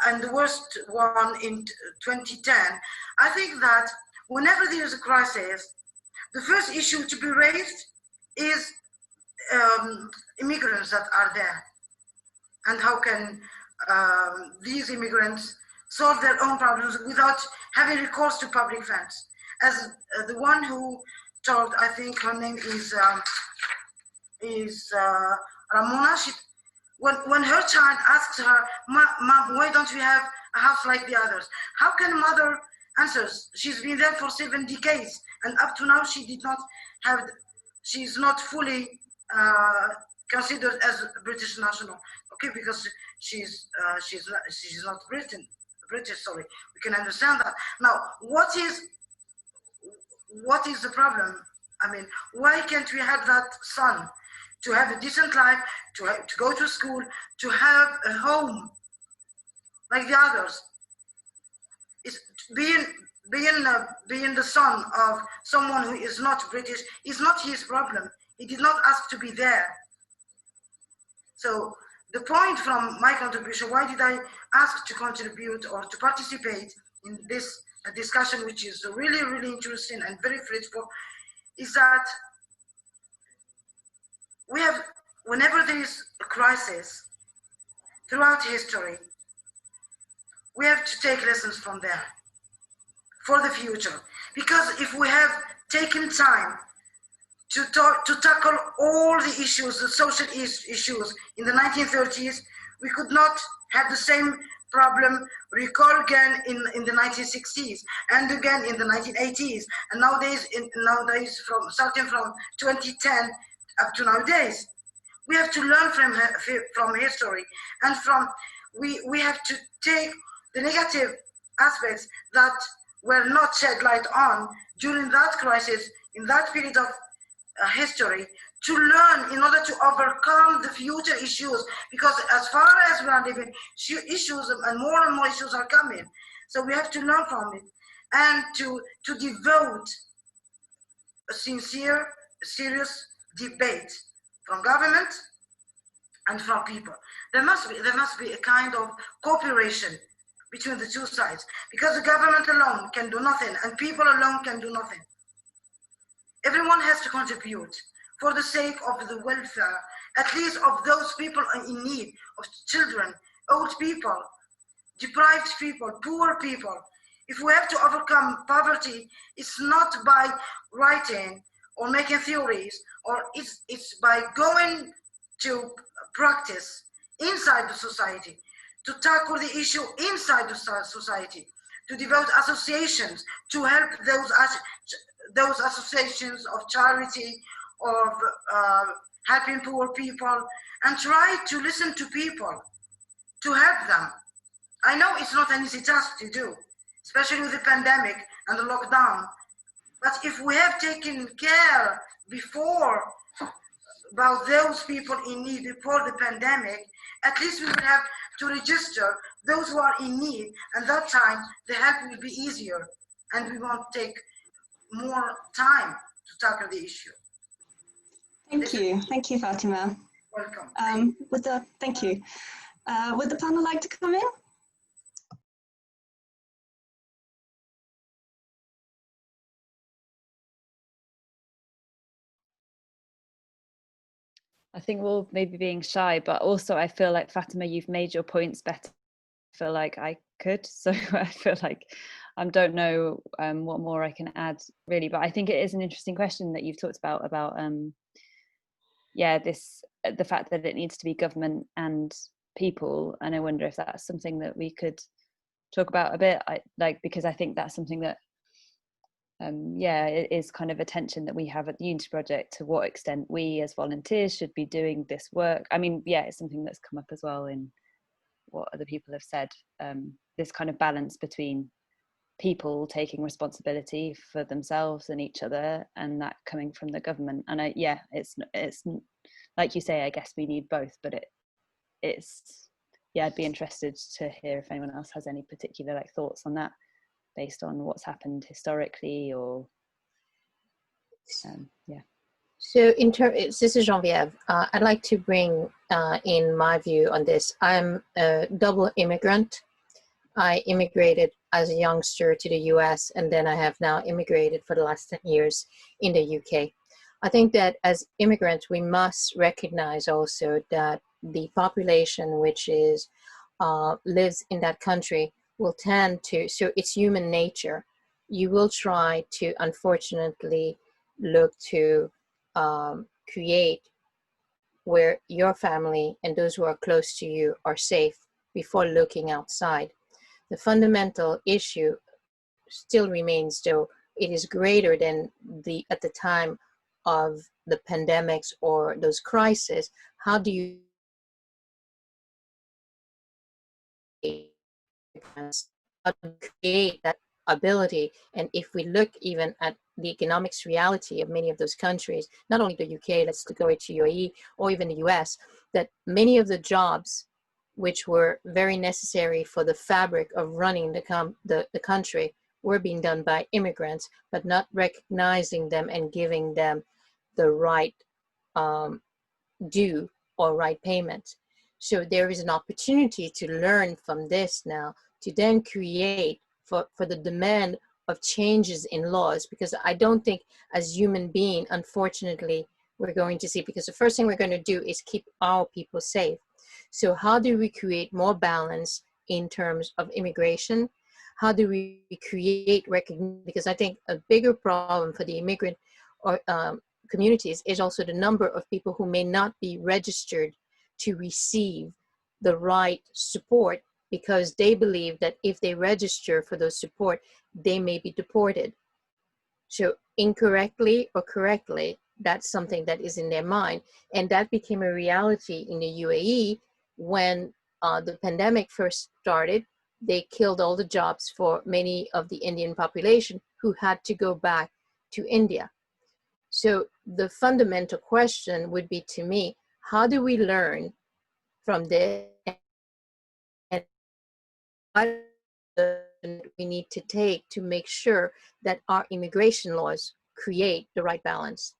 and the worst one in 2010, I think that whenever there is a crisis, the first issue to be raised is immigrants that are there, and how can these immigrants solve their own problems without having recourse to public funds. As the one who told, I think her name is Ramona, when her child asks her, Mom, why don't we have a house like the others? How can mother answers? She's been there for 7 decades, and up to now she did not have, she's not fully considered as a British national. Okay, because she's not British. Sorry, we can understand that. Now, what is the problem? I mean, why can't we have that son to have a decent life, to go to school, to have a home like the others? It's being the son of someone who is not British is not his problem. He did not ask to be there. So the point from my contribution, why did I ask to contribute or to participate in this discussion, which is really, really interesting and very fruitful, is that we have, whenever there is a crisis throughout history, we have to take lessons from there for the future. Because if we have taken time to tackle all the issues, the social issues in the 1930s, we could not have the same problem recur again in the 1960s and again in the 1980s, and nowadays from starting from 2010 up to nowadays. We have to learn from history, and we have to take the negative aspects that were not shed light on during that crisis, in that period of history, to learn in order to overcome the future issues, because as far as we are living, issues and more issues are coming. So we have to learn from it and to devote a sincere, serious debate from government and from people. There must be a kind of cooperation between the two sides, because the government alone can do nothing and people alone can do nothing. Everyone has to contribute for the sake of the welfare, at least of those people in need, of children, old people, deprived people, poor people. If we have to overcome poverty, it's not by writing or making theories, or it's by going to practice inside the society, to tackle the issue inside the society, to develop associations, to help those associations of charity, of helping poor people, and try to listen to people, to help them. I know it's not an easy task to do, especially with the pandemic and the lockdown, but if we have taken care before about those people in need before the pandemic, at least we will have to register those who are in need, and that time the help will be easier and we won't take more time to tackle the issue. Thank you, Fatima. Welcome. Thank you. Would the panel like to come in? I think we're all maybe being shy, but also I feel like, Fatima, you've made your points better. I feel like I could, so I feel like I don't know what more I can add really, but I think it is an interesting question that you've talked about the fact that it needs to be government and people, and I wonder if that's something that we could talk about a bit, because I think that's something that it is kind of a tension that we have at the Unity Project, to what extent we as volunteers should be doing this work. I mean, it's something that's come up as well in what other people have said, this kind of balance between people taking responsibility for themselves and each other, and that coming from the government. And it's like you say, I guess we need both, but I'd be interested to hear if anyone else has any particular thoughts on that, based on what's happened historically, or So this is Geneviève. I'd like to bring in my view on this. I'm a double immigrant. I immigrated as a youngster to the US, and then I have now immigrated for the last 10 years in the UK. I think that as immigrants, we must recognize also that the population which is lives in that country will tend to, so it's human nature. You will try to, unfortunately, look to create where your family and those who are close to you are safe before looking outside. The fundamental issue still remains, though it is greater than at the time of the pandemics or those crises. How do you create that ability? And if we look even at the economics reality of many of those countries, not only the UK, let's go to UAE or even the US, that many of the jobs which were very necessary for the fabric of running the country were being done by immigrants, but not recognizing them and giving them the right due or right payment. So there is an opportunity to learn from this now, to then create for the demand of changes in laws, because I don't think as human being, unfortunately, we're going to see, because the first thing we're going to do is keep our people safe. So how do we create more balance in terms of immigration? How do we create recognition? Because I think a bigger problem for the immigrant or communities is also the number of people who may not be registered to receive the right support, because they believe that if they register for those support, they may be deported. So incorrectly or correctly, that's something that is in their mind. And that became a reality in the UAE when the pandemic first started. They killed all the jobs for many of the Indian population who had to go back to India. So the fundamental question would be, to me, how do we learn from this, and what we need to take to make sure that our immigration laws create the right balance?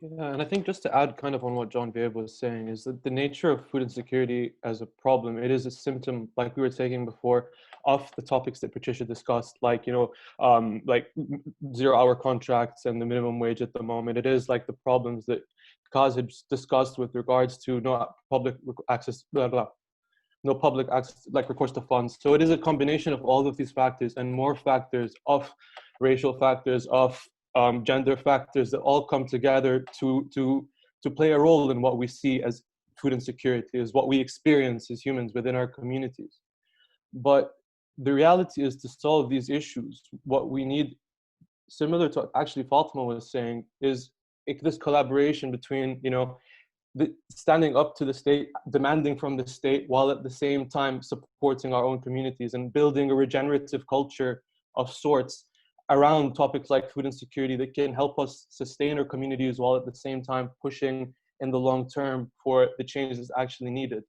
Yeah, and I think just to add kind of on what Geneviève was saying is that the nature of food insecurity as a problem, it is a symptom, like we were taking before, of the topics that Patricia discussed, like, you know, like 0-hour contracts and the minimum wage at the moment. It is like the problems that Caz had discussed with regards to no public access, no public access, like recourse to funds. So it is a combination of all of these factors and more factors, of racial factors, of gender factors, that all come together to play a role in what we see as food insecurity, is what we experience as humans within our communities. But the reality is, to solve these issues, what we need, similar to actually Fatima was saying, is this collaboration between, you know, standing up to the state, demanding from the state, while at the same time supporting our own communities and building a regenerative culture of sorts around topics like food insecurity that can help us sustain our communities while at the same time pushing in the long term for the changes actually needed.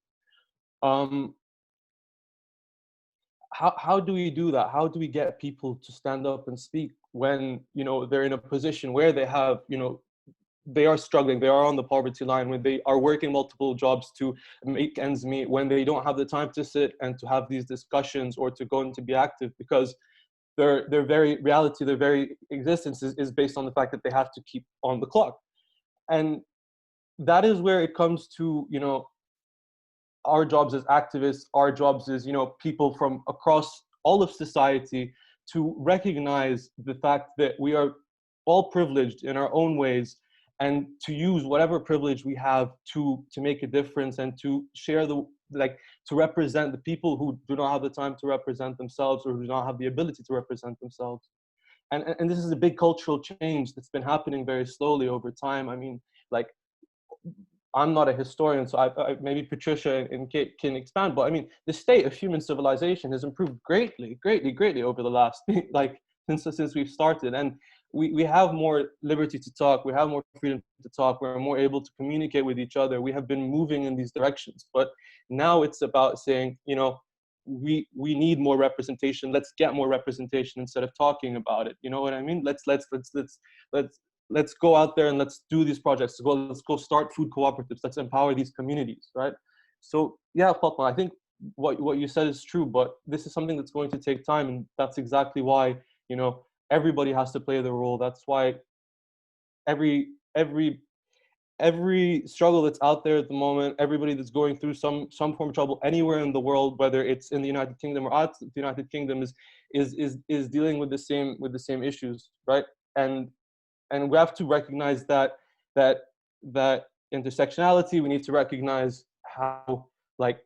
How do we do that? How do we get people to stand up and speak when, you know, they're in a position where they have, you know, they are struggling, they are on the poverty line, when they are working multiple jobs to make ends meet, when they don't have the time to sit and to have these discussions or to go and to be active, because their very reality, their very existence is based on the fact that they have to keep on the clock. And that is where it comes to, you know, our jobs as activists, our jobs as, you know, people from across all of society, to recognize the fact that we are all privileged in our own ways, and to use whatever privilege we have to make a difference and to share the, like, to represent the people who do not have the time to represent themselves, or who do not have the ability to represent themselves. And this is a big cultural change that's been happening very slowly over time. I mean, like, I'm not a historian, so I maybe Patricia and Kate can expand, but I mean, the state of human civilization has improved greatly over the last, like, since we've started. And we have more liberty to talk, we have more freedom to talk, we're more able to communicate with each other, we have been moving in these directions. But now it's about saying, you know, we need more representation, let's get more representation instead of talking about it. You know what I mean? Let's go out there and let's do these projects. Let's go start food cooperatives. Let's empower these communities, right? So yeah, Fatma, I think what you said is true, but this is something that's going to take time, and that's exactly why, you know, everybody has to play their role. That's why every struggle that's out there at the moment, everybody that's going through some form of trouble anywhere in the world, whether it's in the United Kingdom or out of the United Kingdom, is dealing with the same issues, right? And we have to recognize that intersectionality. We need to recognize how, like,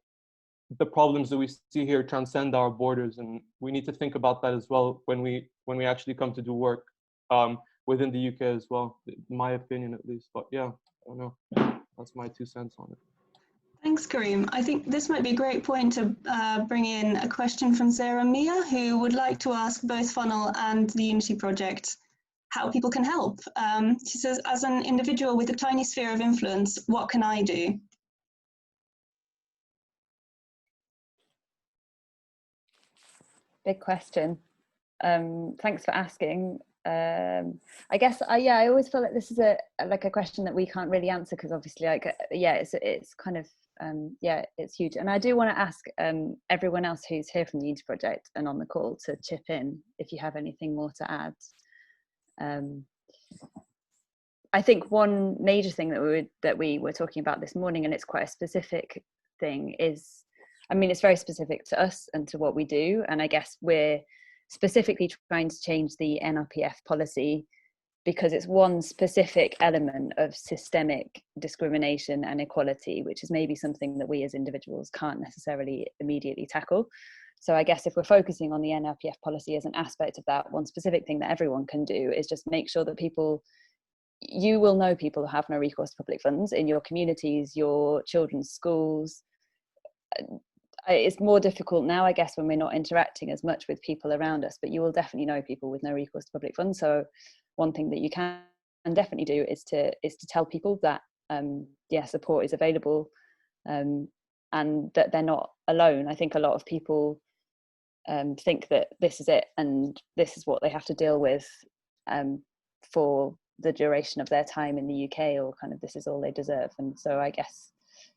the problems that we see here transcend our borders, and we need to think about that as well when we actually come to do work within the UK as well, in my opinion at least. But yeah, I don't know. That's my 2 cents on it. Thanks, Kareem. I think this might be a great point to bring in a question from Sarah Mia, who would like to ask both Funnel and the Unity Project how people can help. She says, as an individual with a tiny sphere of influence, what can I do? Big question. Thanks for asking. I guess I always feel like this is a question that we can't really answer, because obviously it's kind of it's huge. And I do want to ask everyone else who's here from the Unity Project and on the call to chip in if you have anything more to add. I think one major thing that we were talking about this morning, and it's quite a specific thing, is, I mean, it's very specific to us and to what we do, and I guess we're specifically trying to change the NRPF policy because it's one specific element of systemic discrimination and equality, which is maybe something that we as individuals can't necessarily immediately tackle. So I guess if we're focusing on the NRPF policy as an aspect of that, one specific thing that everyone can do is just make sure that you will know people who have no recourse to public funds in your communities, your children's schools. It's more difficult now, I guess, when we're not interacting as much with people around us, but you will definitely know people with no recourse to public funds. So one thing that you can definitely do is to tell people that support is available, and that they're not alone. I think a lot of people think that this is it and this is what they have to deal with for the duration of their time in the UK, or kind of this is all they deserve. And so I guess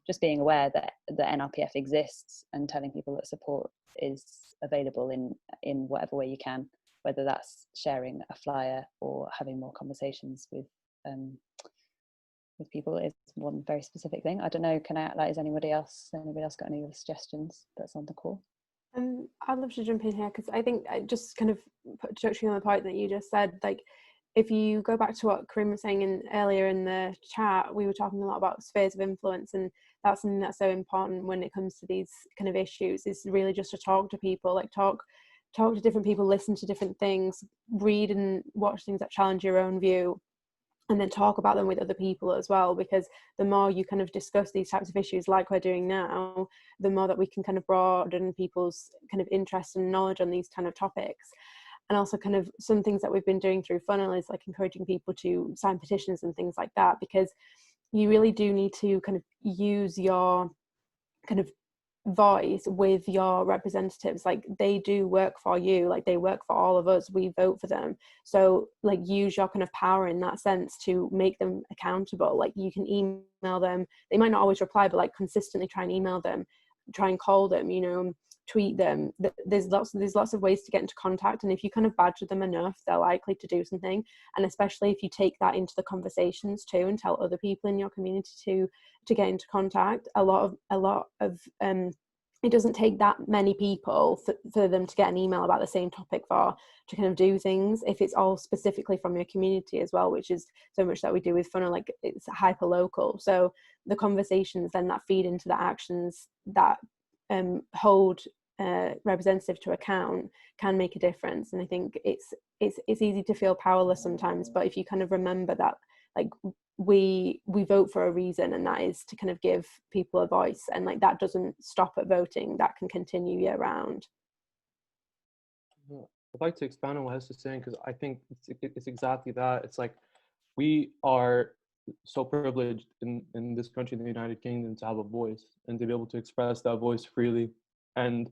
just being aware that the NRPF exists and telling people that support is available in whatever way you can, whether that's sharing a flyer or having more conversations with people, is one very specific thing. I don't know, is anybody else got any other suggestions that's on the call? I'd love to jump in here, because I think just kind of touching on the point that you just said, like, if you go back to what Karim was saying earlier in the chat, we were talking a lot about spheres of influence, and that's something that's so important when it comes to these kind of issues, is really just to talk to people, like talk to different people, listen to different things, read and watch things that challenge your own view, and then talk about them with other people as well, because the more you kind of discuss these types of issues like we're doing now, the more that we can kind of broaden people's kind of interest and knowledge on these kind of topics. And also kind of some things that we've been doing through Funnel is like encouraging people to sign petitions and things like that, because you really do need to kind of use your kind of voice with your representatives. Like, they do work for you, like they work for all of us, we vote for them. So like, use your kind of power in that sense to make them accountable. Like, you can email them, they might not always reply, but like consistently try and email them, try and call them, tweet them. There's lots of ways to get into contact, and if you kind of badger them enough, they're likely to do something. And especially if you take that into the conversations too, and tell other people in your community to get into contact. A lot of it doesn't take that many people for them to get an email about the same topic to kind of do things, if it's all specifically from your community as well, which is so much that we do with Funnel. Like, it's hyper local, so the conversations then that feed into the actions that hold representative to account can make a difference. And I think it's easy to feel powerless sometimes, but if you kind of remember that, like, we vote for a reason, and that is to kind of give people a voice, and like, that doesn't stop at voting, that can continue year round. I'd like to expand on what Hess is saying, because I think it's exactly that. It's like, we are so privileged in this country, in the United Kingdom, to have a voice and to be able to express that voice freely, and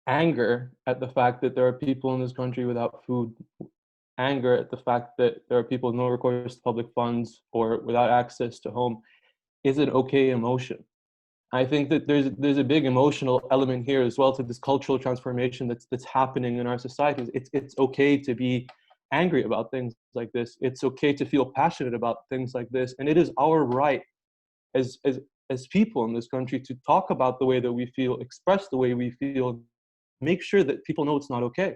anger at the fact that there are people in this country without food, anger at the fact that there are people with no recourse to public funds or without access to home, is an okay emotion. I think that there's a big emotional element here as well to this cultural transformation that's happening in our societies. It's okay to be angry about things like this. It's okay to feel passionate about things like this, and it is our right as people in this country to talk about the way that we feel, express the way we feel, make sure that people know it's not okay.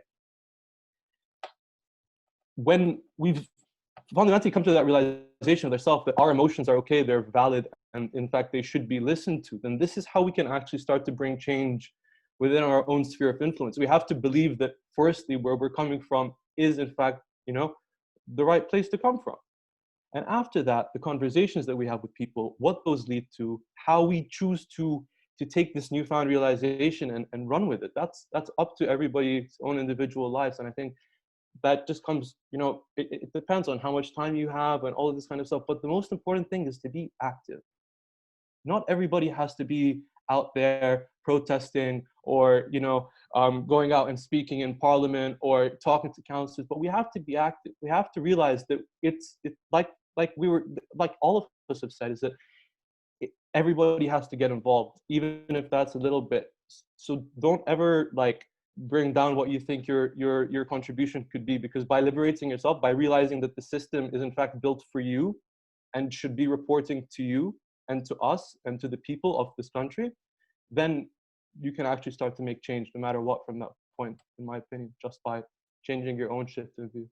When we've fundamentally come to that realization of ourselves, that our emotions are okay, they're valid, and in fact they should be listened to, then this is how we can actually start to bring change within our own sphere of influence. We have to believe that, firstly, where we're coming from is in fact, the right place to come from. And after that, the conversations that we have with people, what those lead to, how we choose to take this newfound realization and run with it, that's up to everybody's own individual lives. And I think that just comes, it depends on how much time you have and all of this kind of stuff. But the most important thing is to be active. Not everybody has to be out there protesting or, you know, going out and speaking in parliament or talking to councillors, but we have to be active. We have to realize that it's like all of us have said, is that everybody has to get involved, even if that's a little bit. So don't ever like bring down what you think your contribution could be, because by liberating yourself, by realizing that the system is in fact built for you and should be reporting to you and to us and to the people of this country, then you can actually start to make change no matter what from that point, in my opinion, just by changing your own shift of view.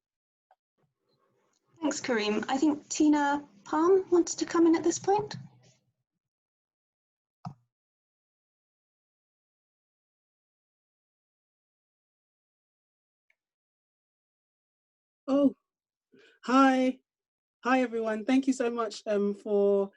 Thanks, Kareem. I think Tina Palm wants to come in at this point. Oh, hi everyone. Thank you so much for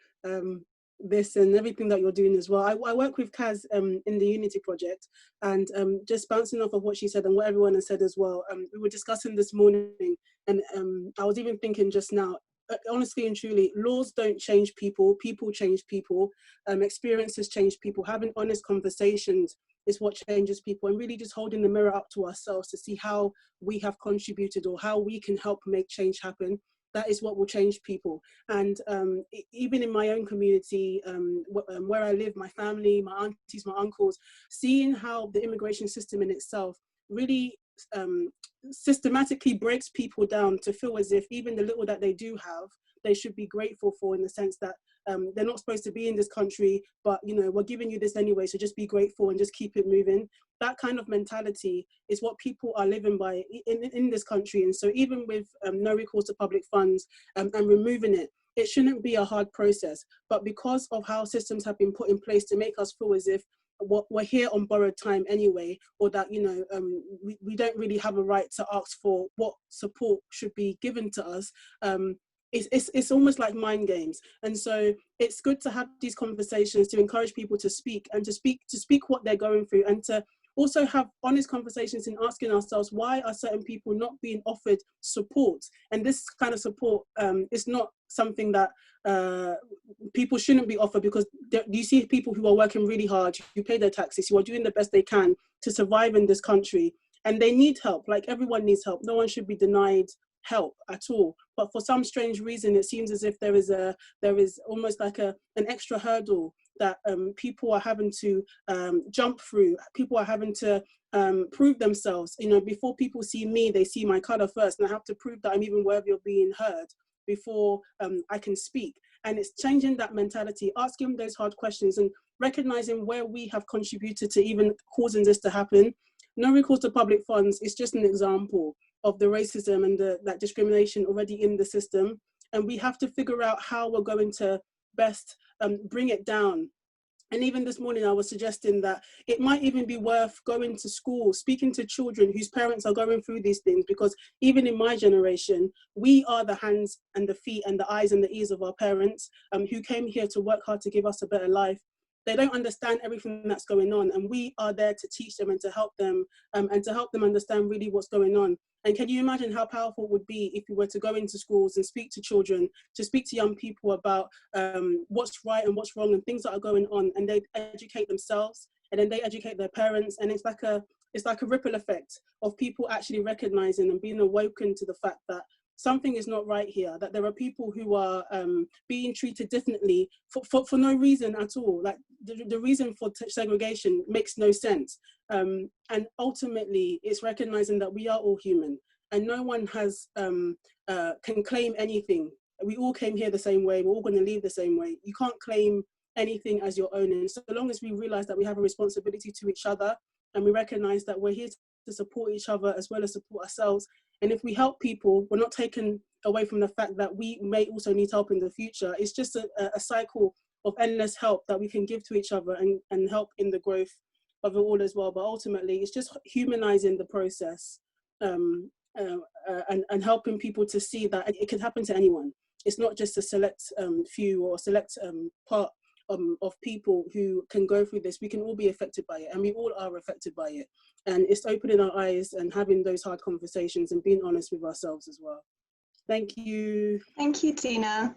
this and everything that you're doing as well. I work with Caz in the Unity project, and just bouncing off of what she said and what everyone has said as well. We were discussing this morning, and I was even thinking just now, honestly and truly, laws don't change people, people change people, experiences change people. Having honest conversations is what changes people, and really just holding the mirror up to ourselves to see how we have contributed or how we can help make change happen. That is what will change people. And even in my own community, where I live, my family, my aunties, my uncles, seeing how the immigration system in itself really systematically breaks people down to feel as if even the little that they do have, they should be grateful for, in the sense that they're not supposed to be in this country, but you know, we're giving you this anyway, so just be grateful and just keep it moving. That kind of mentality is what people are living by in this country. And so even with no recourse to public funds and removing it, it shouldn't be a hard process. But because of how systems have been put in place to make us feel as if we're here on borrowed time anyway, or that, you know, we don't really have a right to ask for what support should be given to us, it's almost like mind games. And so it's good to have these conversations to encourage people to speak, and to speak what they're going through, and to also have honest conversations in asking ourselves, why are certain people not being offered support? And this kind of support is not something that people shouldn't be offered, because you see people who are working really hard, who pay their taxes, who are doing the best they can to survive in this country, and they need help. Like, everyone needs help. No one should be denied help at all. But for some strange reason, it seems as if there is almost like an extra hurdle that people are having to jump through. People are having to prove themselves. You know, before people see me, they see my colour first, and I have to prove that I'm even worthy of being heard before I can speak. And it's changing that mentality, asking those hard questions, and recognizing where we have contributed to even causing this to happen. No recourse to public funds is just an example of the racism and that discrimination already in the system. And we have to figure out how we're going to best bring it down. And even this morning, I was suggesting that it might even be worth going to school, speaking to children whose parents are going through these things, because even in my generation, we are the hands and the feet and the eyes and the ears of our parents who came here to work hard to give us a better life. They don't understand everything that's going on, and we are there to teach them and to help them understand really what's going on. And can you imagine how powerful it would be if we were to go into schools and speak to children, to speak to young people about what's right and what's wrong and things that are going on, and they educate themselves, and then they educate their parents, and it's like a ripple effect of people actually recognizing and being awoken to the fact that something is not right here, that there are people who are being treated differently for no reason at all. Like the reason for segregation makes no sense. And ultimately, it's recognizing that we are all human, and no one has can claim anything. We all came here the same way. We're all going to leave the same way. You can't claim anything as your own. And so long as we realize that we have a responsibility to each other, and we recognize that we're here to support each other as well as support ourselves. And if we help people, we're not taken away from the fact that we may also need help in the future. It's just a cycle of endless help that we can give to each other and help in the growth of it all as well. But ultimately, it's just humanizing the process and helping people to see that it can happen to anyone. It's not just a select few or select part of people who can go through this. We can all be affected by it, and we all are affected by it. And it's opening our eyes and having those hard conversations and being honest with ourselves as well. Thank you. Thank you, Tina.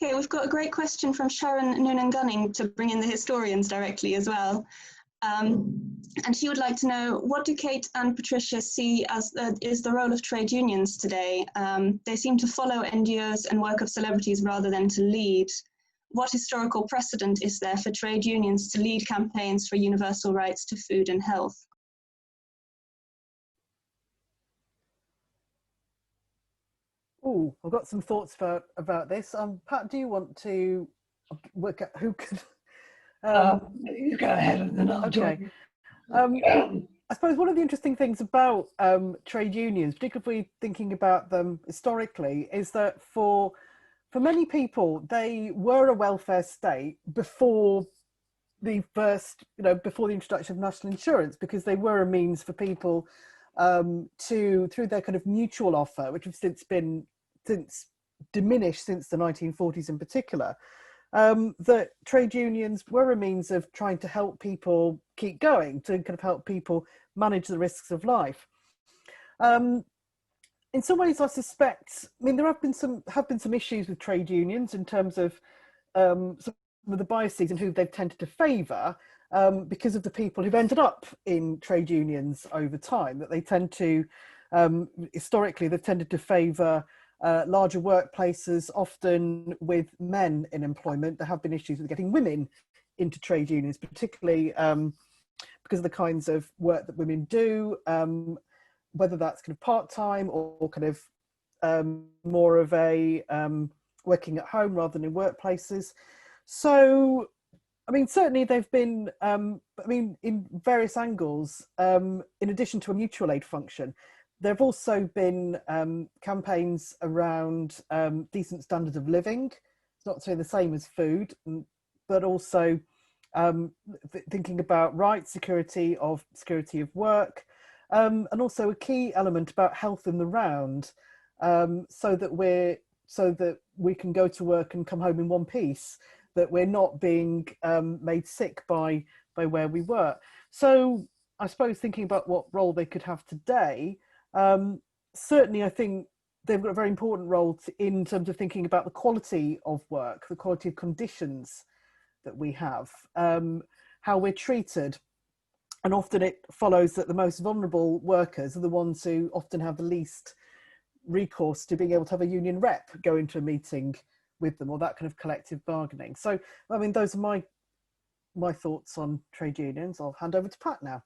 Okay, we've got a great question from Sharon Noonan Gunning to bring in the historians directly as well. And she would like to know, what do Kate and Patricia see as is the role of trade unions today? They seem to follow NGOs and work of celebrities rather than to lead. What historical precedent is there for trade unions to lead campaigns for universal rights to food and health? Oh, I've got some thoughts about this. Pat, do you want to work out who could? You go ahead and then I'll join. I suppose one of the interesting things about trade unions, particularly if we're thinking about them historically, is that for many people, they were a welfare state before the first, before the introduction of national insurance, because they were a means for people through their kind of mutual offer, which have since diminished since the 1940s in particular, that trade unions were a means of trying to help people keep going, to kind of help people manage the risks of life. In some ways, I suspect, there have been some issues with trade unions in terms of some of the biases and who they've tended to favour, because of the people who've ended up in trade unions over time, that they tend to, historically, they've tended to favour larger workplaces, often with men in employment. There have been issues with getting women into trade unions, particularly because of the kinds of work that women do, whether that's kind of part-time or kind of more of a working at home rather than in workplaces. So, certainly they've been, in various angles, in addition to a mutual aid function, there have also been campaigns around decent standards of living. It's not so the same as food, but also thinking about rights, security of work, and also a key element about health in the round, so that we can go to work and come home in one piece, that we're not being made sick by where we work. So I suppose thinking about what role they could have today, certainly I think they've got a very important role in terms of thinking about the quality of work, the quality of conditions that we have, how we're treated. And often it follows that the most vulnerable workers are the ones who often have the least recourse to being able to have a union rep go into a meeting with them, or that kind of collective bargaining. So, those are my thoughts on trade unions. I'll hand over to Pat now.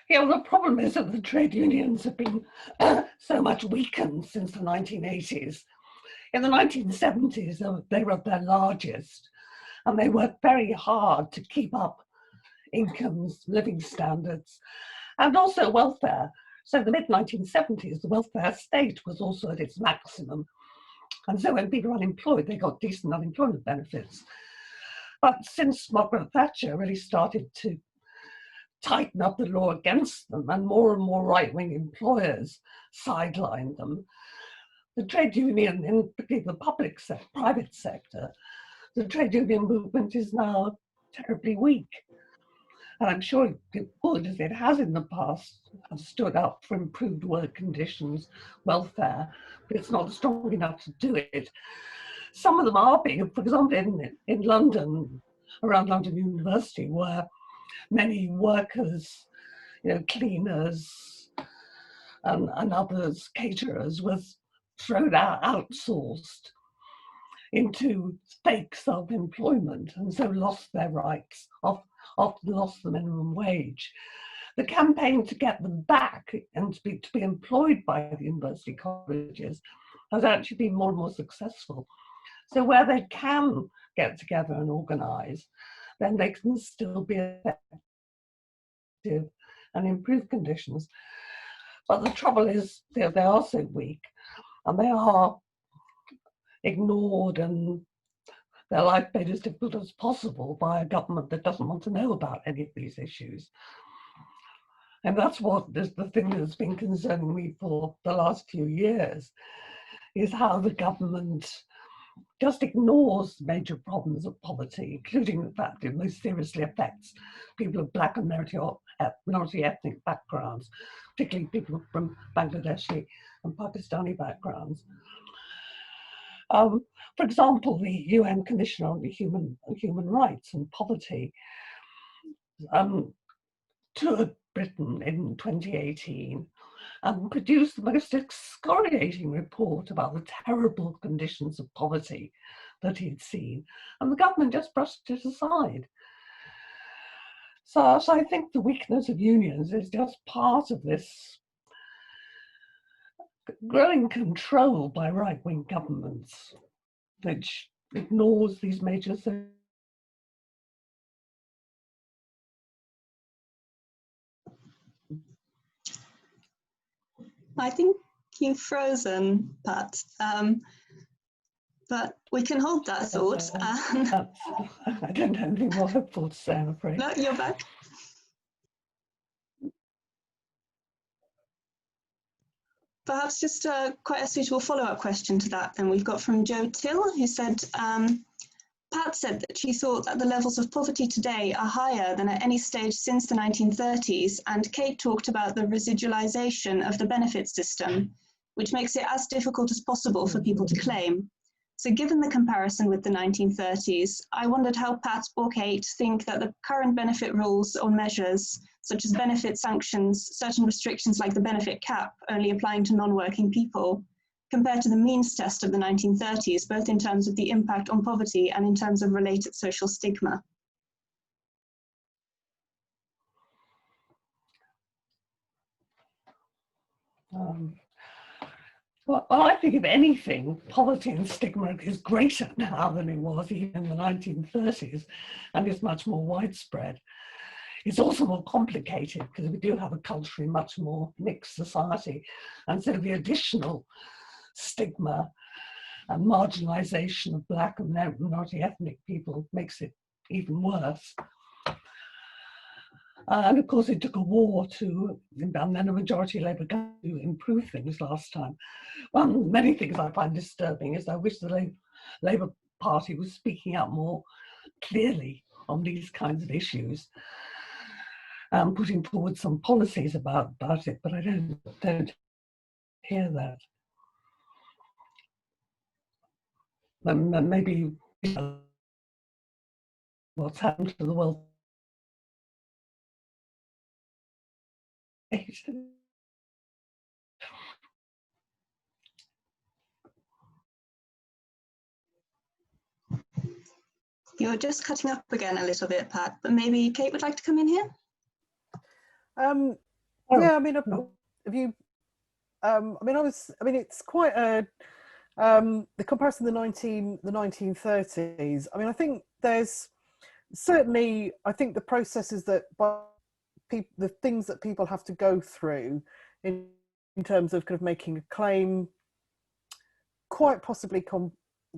Yeah, well, the problem is that the trade unions have been so much weakened since the 1980s. In the 1970s, they were at their largest, and they worked very hard to keep up incomes, living standards, and also welfare. So the mid-1970s, the welfare state was also at its maximum. And so when people were unemployed, they got decent unemployment benefits. But since Margaret Thatcher really started to tighten up the law against them, and more right-wing employers sidelined them, the trade union, in particularly the private sector, the trade union movement is now terribly weak. And I'm sure it would, as it has in the past, have stood up for improved work conditions, welfare, but it's not strong enough to do it. Some of them are being, for example, in London, around London University, where many workers, cleaners and others, caterers, was thrown out, outsourced into fake self-employment, and so lost their rights, often lost the minimum wage. The campaign to get them back and to be employed by the university colleges has actually been more and more successful. So where they can get together and organise, then they can still be effective and improve conditions. But the trouble is they are so weak, and they are ignored, and their life made as difficult as possible by a government that doesn't want to know about any of these issues. And that's what is the thing that's been concerning me for the last few years, is how the government just ignores major problems of poverty, including the fact it most seriously affects people of Black and minority ethnic backgrounds, particularly people from Bangladeshi and Pakistani backgrounds. For example, the UN Commission on Human Rights and Poverty toured Britain in 2018 and produced the most excoriating report about the terrible conditions of poverty that he'd seen, and the government just brushed it aside. So I think the weakness of unions is just part of this growing control by right-wing governments, which ignores these major things. I think you've frozen, Pat, but we can hold that thought. I don't have anything more hopeful to say, I'm afraid. No, you're back. Perhaps just quite a suitable follow-up question to that then we've got from Joe Till, who said, Pat said that she thought that the levels of poverty today are higher than at any stage since the 1930s, and Kate talked about the residualization of the benefit system, which makes it as difficult as possible for people to claim. So given the comparison with the 1930s, I wondered how Pat or Kate think that the current benefit rules or measures, such as benefit sanctions, certain restrictions like the benefit cap only applying to non-working people, compared to the means test of the 1930s, both in terms of the impact on poverty and in terms of related social stigma. Well, I think if anything, poverty and stigma is greater now than it was even in the 1930s, and is much more widespread. It's also more complicated because we do have a culturally much more mixed society, and so the additional stigma and marginalization of Black and minority ethnic people makes it even worse. And of course, it took a war to, and then a majority Labour government to improve things last time. One of many things I find disturbing is I wish the Labour Party was speaking out more clearly on these kinds of issues, putting forward some policies about it, but I don't hear that. And maybe what's happened to the world. You're just cutting up again a little bit, Pat, but maybe Kate would like to come in here? Yeah, I mean, have you, it's quite a, the comparison of the 1930s. I mean, I think there's certainly, I think the processes that the things that people have to go through in terms of kind of making a claim, quite possibly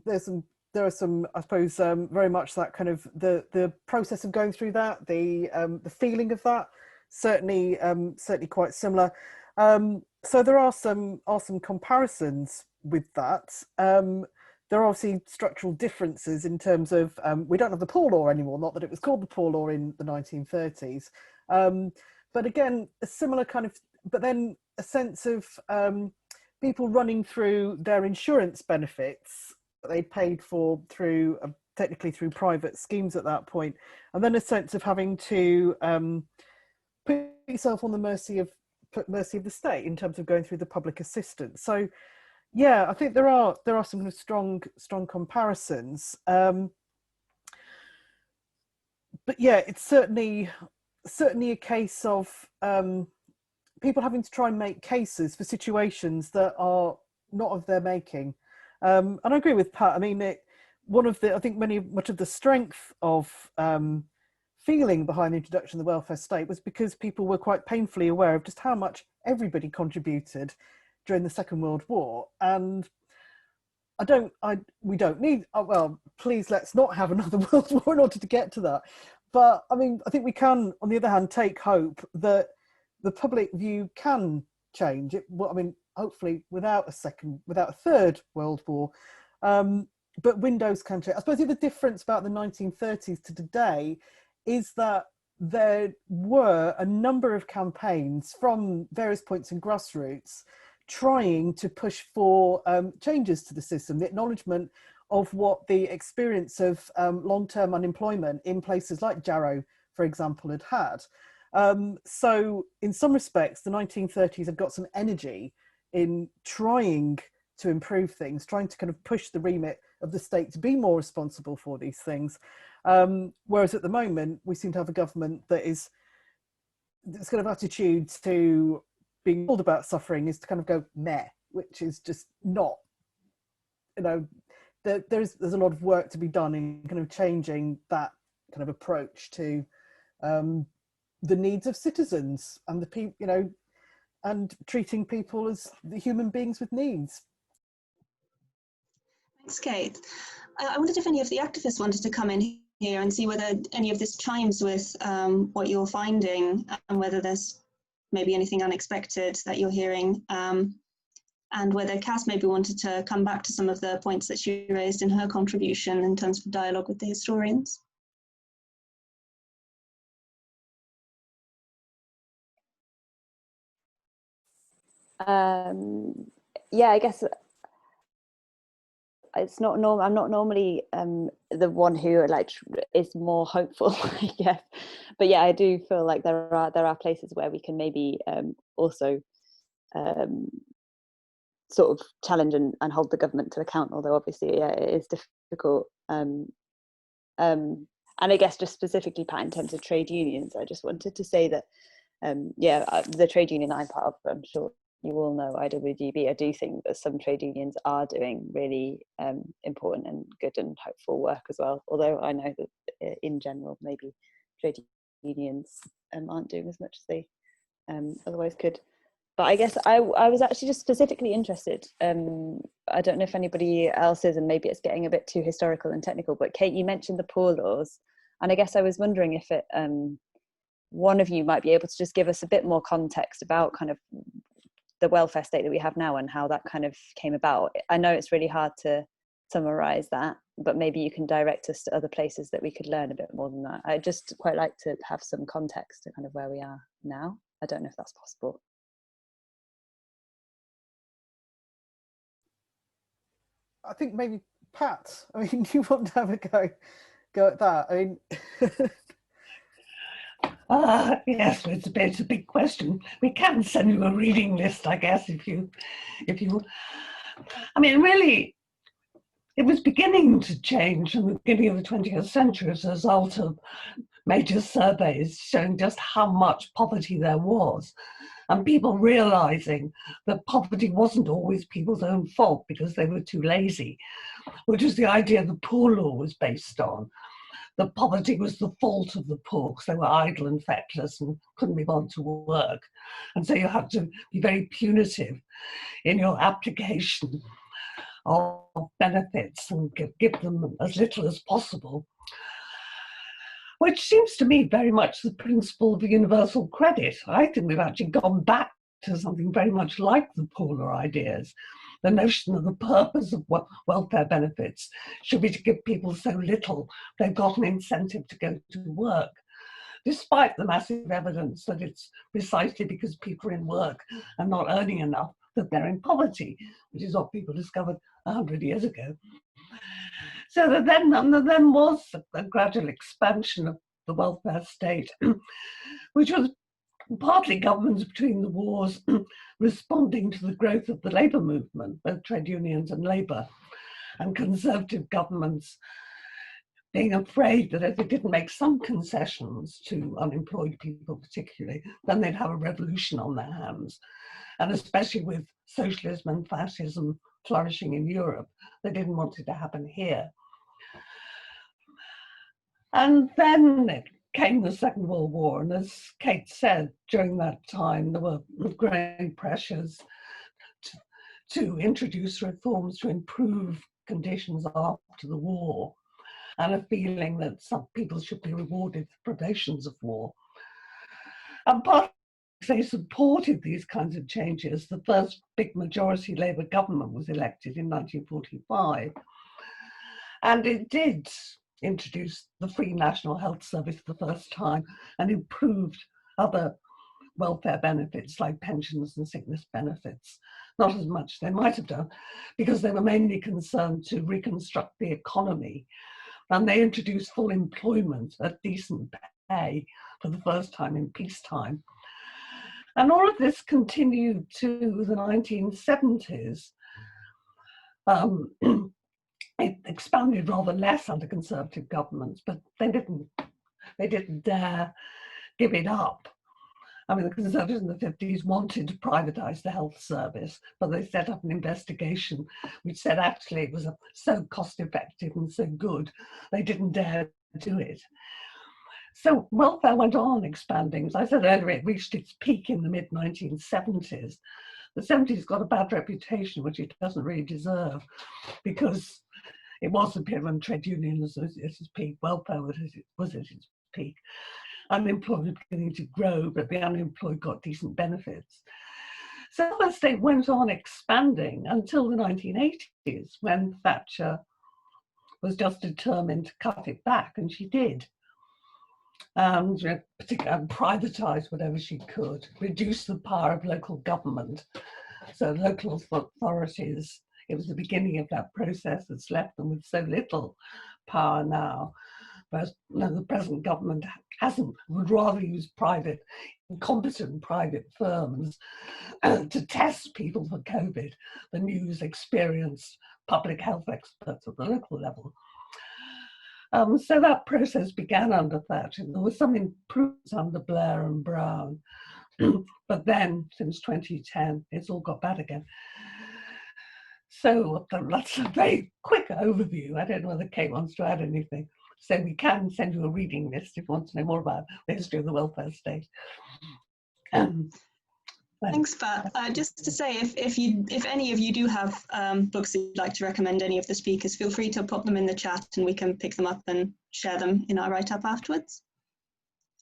there are some, I suppose, very much that kind of the process of going through that, the feeling of that, certainly quite similar. So there are some comparisons with that. There are obviously structural differences in terms of we don't have the poor law anymore. Not that it was called the poor law in the 1930s, but again, a similar kind of. But then a sense of people running through their insurance benefits that they paid for through technically through private schemes at that point, and then a sense of having to put yourself on the mercy of the state in terms of going through the public assistance. So yeah, I think there are some kind of strong comparisons, but yeah, it's certainly a case of people having to try and make cases for situations that are not of their making. And I agree with Pat. I mean, I think much of the strength of feeling behind the introduction of the welfare state was because people were quite painfully aware of just how much everybody contributed during the Second World War. And we don't need, well, please let's not have another World War in order to get to that. But I mean, I think we can, on the other hand, take hope that the public view can change. Well, I mean, hopefully without a third World War, but windows can change. I suppose the other difference about the 1930s to today is that there were a number of campaigns from various points in grassroots trying to push for changes to the system, the acknowledgement of what the experience of long-term unemployment in places like Jarrow, for example, had had. So in some respects, the 1930s have got some energy in trying to improve things, trying to kind of push the remit of the state to be more responsible for these things. Whereas at the moment, we seem to have a government that is, this kind of attitude to being told about suffering is to kind of go meh, which is just not, you know, there's a lot of work to be done in kind of changing that kind of approach to the needs of citizens and the people, you know, and treating people as the human beings with needs. Thanks, Kate. I wondered if any of the activists wanted to come in here and see whether any of this chimes with what you're finding and whether there's maybe anything unexpected that you're hearing, and whether Caz maybe wanted to come back to some of the points that she raised in her contribution in terms of dialogue with the historians. Yeah, I guess it's not normal. I'm not normally the one who like is more hopeful, I guess. But yeah, I do feel like there are places where we can maybe also sort of challenge and hold the government to account. Although obviously, yeah, it is difficult. And I guess just specifically, Pat, in terms of trade unions, I just wanted to say that yeah, the trade union I'm part of, I'm sure you all know, IWGB, I do think that some trade unions are doing really important and good and hopeful work as well. Although I know that in general, maybe trade unions aren't doing as much as they otherwise could. But I guess I was actually just specifically interested. I don't know if anybody else is, and maybe it's getting a bit too historical and technical, but Kate, you mentioned the poor laws. And I guess I was wondering if it, one of you might be able to just give us a bit more context about kind of the welfare state that we have now and how that kind of came about. I know it's really hard to summarize that, but maybe you can direct us to other places that we could learn a bit more than that. I'd just quite like to have some context to kind of where we are now. I don't know if that's possible. I think maybe Pat, I mean, do you want to have a go at that? I mean, yes, it's a big question. We can send you a reading list, I guess, if you. I mean, really, it was beginning to change in the beginning of the 20th century as a result of major surveys showing just how much poverty there was, and people realizing that poverty wasn't always people's own fault because they were too lazy, which is the idea the poor law was based on. That poverty was the fault of the poor because they were idle and feckless and couldn't be bothered to work. And so you had to be very punitive in your application of benefits and give them as little as possible, which seems to me very much the principle of universal credit. I think we've actually gone back to something very much like the poor law ideas. The notion of the purpose of welfare benefits should be to give people so little they've got an incentive to go to work, despite the massive evidence that it's precisely because people are in work and not earning enough that they're in poverty, which is what people discovered 100 years ago. So that then was a gradual expansion of the welfare state, which was partly governments between the wars responding to the growth of the labour movement, both trade unions and labour, and conservative governments being afraid that if they didn't make some concessions to unemployed people particularly, then they'd have a revolution on their hands. And especially with socialism and fascism flourishing in Europe, they didn't want it to happen here. And then came the Second World War, and as Kate said, during that time there were growing pressures to introduce reforms to improve conditions after the war, and a feeling that some people should be rewarded for privations of war. And partly they supported these kinds of changes. The first big majority Labour government was elected in 1945, and it did introduced the free National Health Service for the first time and improved other welfare benefits like pensions and sickness benefits. Not as much they might have done, because they were mainly concerned to reconstruct the economy. And they introduced full employment at decent pay for the first time in peacetime. And all of this continued to the 1970s. It expanded rather less under Conservative governments, but they didn't dare give it up. I mean, the Conservatives in the 50s wanted to privatise the health service, but they set up an investigation which said actually it was so cost effective and so good, they didn't dare do it. So welfare went on expanding. As I said earlier, it reached its peak in the mid-1970s. The 70s got a bad reputation, which it doesn't really deserve, because it was the period when trade unions was at its peak, welfare was at its peak. Unemployment was beginning to grow, but the unemployed got decent benefits. So welfare state went on expanding until the 1980s, when Thatcher was just determined to cut it back, and she did. And particularly privatise whatever she could, reduce the power of local government. So local authorities, it was the beginning of that process that's left them with so little power now. Whereas the present government would rather use incompetent private firms to test people for COVID than use experienced public health experts at the local level. So that process began under Thatcher. There was some improvements under Blair and Brown, but then since 2010, it's all got bad again. So that's a very quick overview. I don't know whether Kate wants to add anything. So we can send you a reading list if you want to know more about the history of the welfare state. Thanks, Pat. Just to say, if any of you do have books that you'd like to recommend any of the speakers, feel free to pop them in the chat and we can pick them up and share them in our write-up afterwards.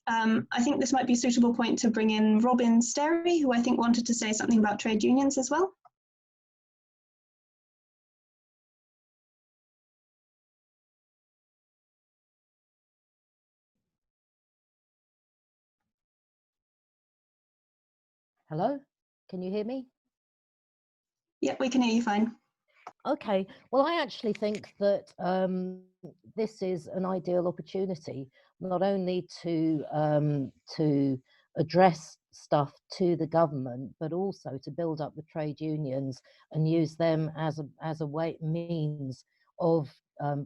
I think this might be a suitable point to bring in Robin Sterry, who I think wanted to say something about trade unions as well. Hello, can you hear me? Yep, we can hear you fine. Okay, well, I actually think that this is an ideal opportunity, not only to address stuff to the government, but also to build up the trade unions and use them as a means of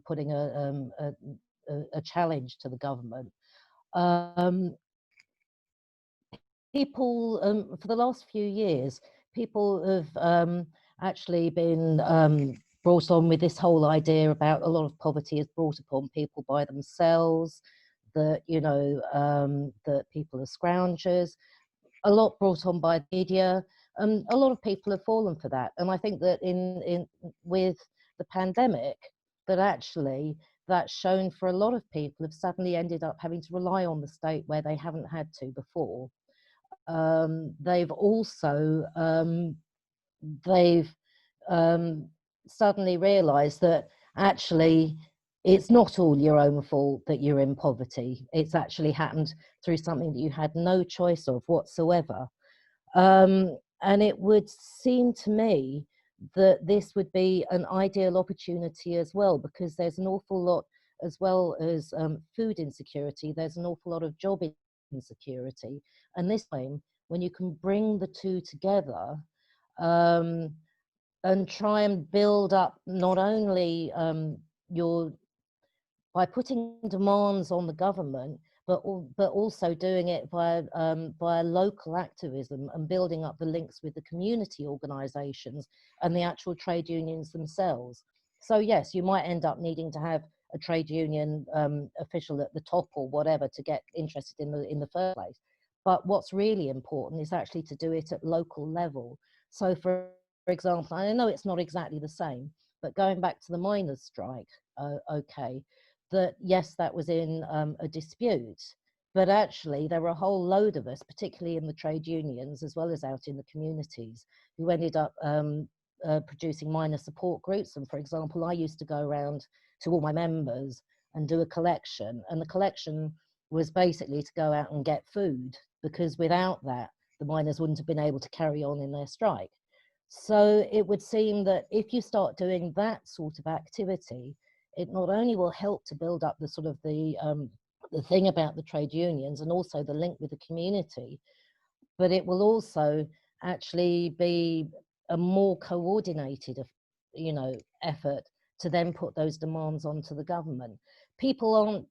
putting a challenge to the government. People, for the last few years, people have actually been brought on with this whole idea about a lot of poverty is brought upon people by themselves, that, you know, that people are scroungers, a lot brought on by the media, and a lot of people have fallen for that. And I think that with the pandemic, that actually that's shown for a lot of people have suddenly ended up having to rely on the state where they haven't had to before. They've also suddenly realized that actually it's not all your own fault that you're in poverty. It's actually happened through something that you had no choice of whatsoever. And it would seem to me that this would be an ideal opportunity as well, because there's an awful lot, as well as food insecurity, there's an awful lot of job insecurity. And this time, when you can bring the two together and try and build up not only by putting demands on the government, but also doing it via local activism and building up the links with the community organisations and the actual trade unions themselves. So yes, you might end up needing to have a trade union official at the top or whatever to get interested in the first place. But what's really important is actually to do it at local level. So for example, I know it's not exactly the same, but going back to the miners' strike, okay, that yes, that was in a dispute, but actually there were a whole load of us, particularly in the trade unions, as well as out in the communities, who ended up producing miner support groups. And for example, I used to go around to all my members and do a collection, and the collection was basically to go out and get food, because without that, the miners wouldn't have been able to carry on in their strike. So it would seem that if you start doing that sort of activity, it not only will help to build up the sort of the thing about the trade unions and also the link with the community, but it will also actually be a more coordinated, you know, effort to then put those demands onto the government. People aren't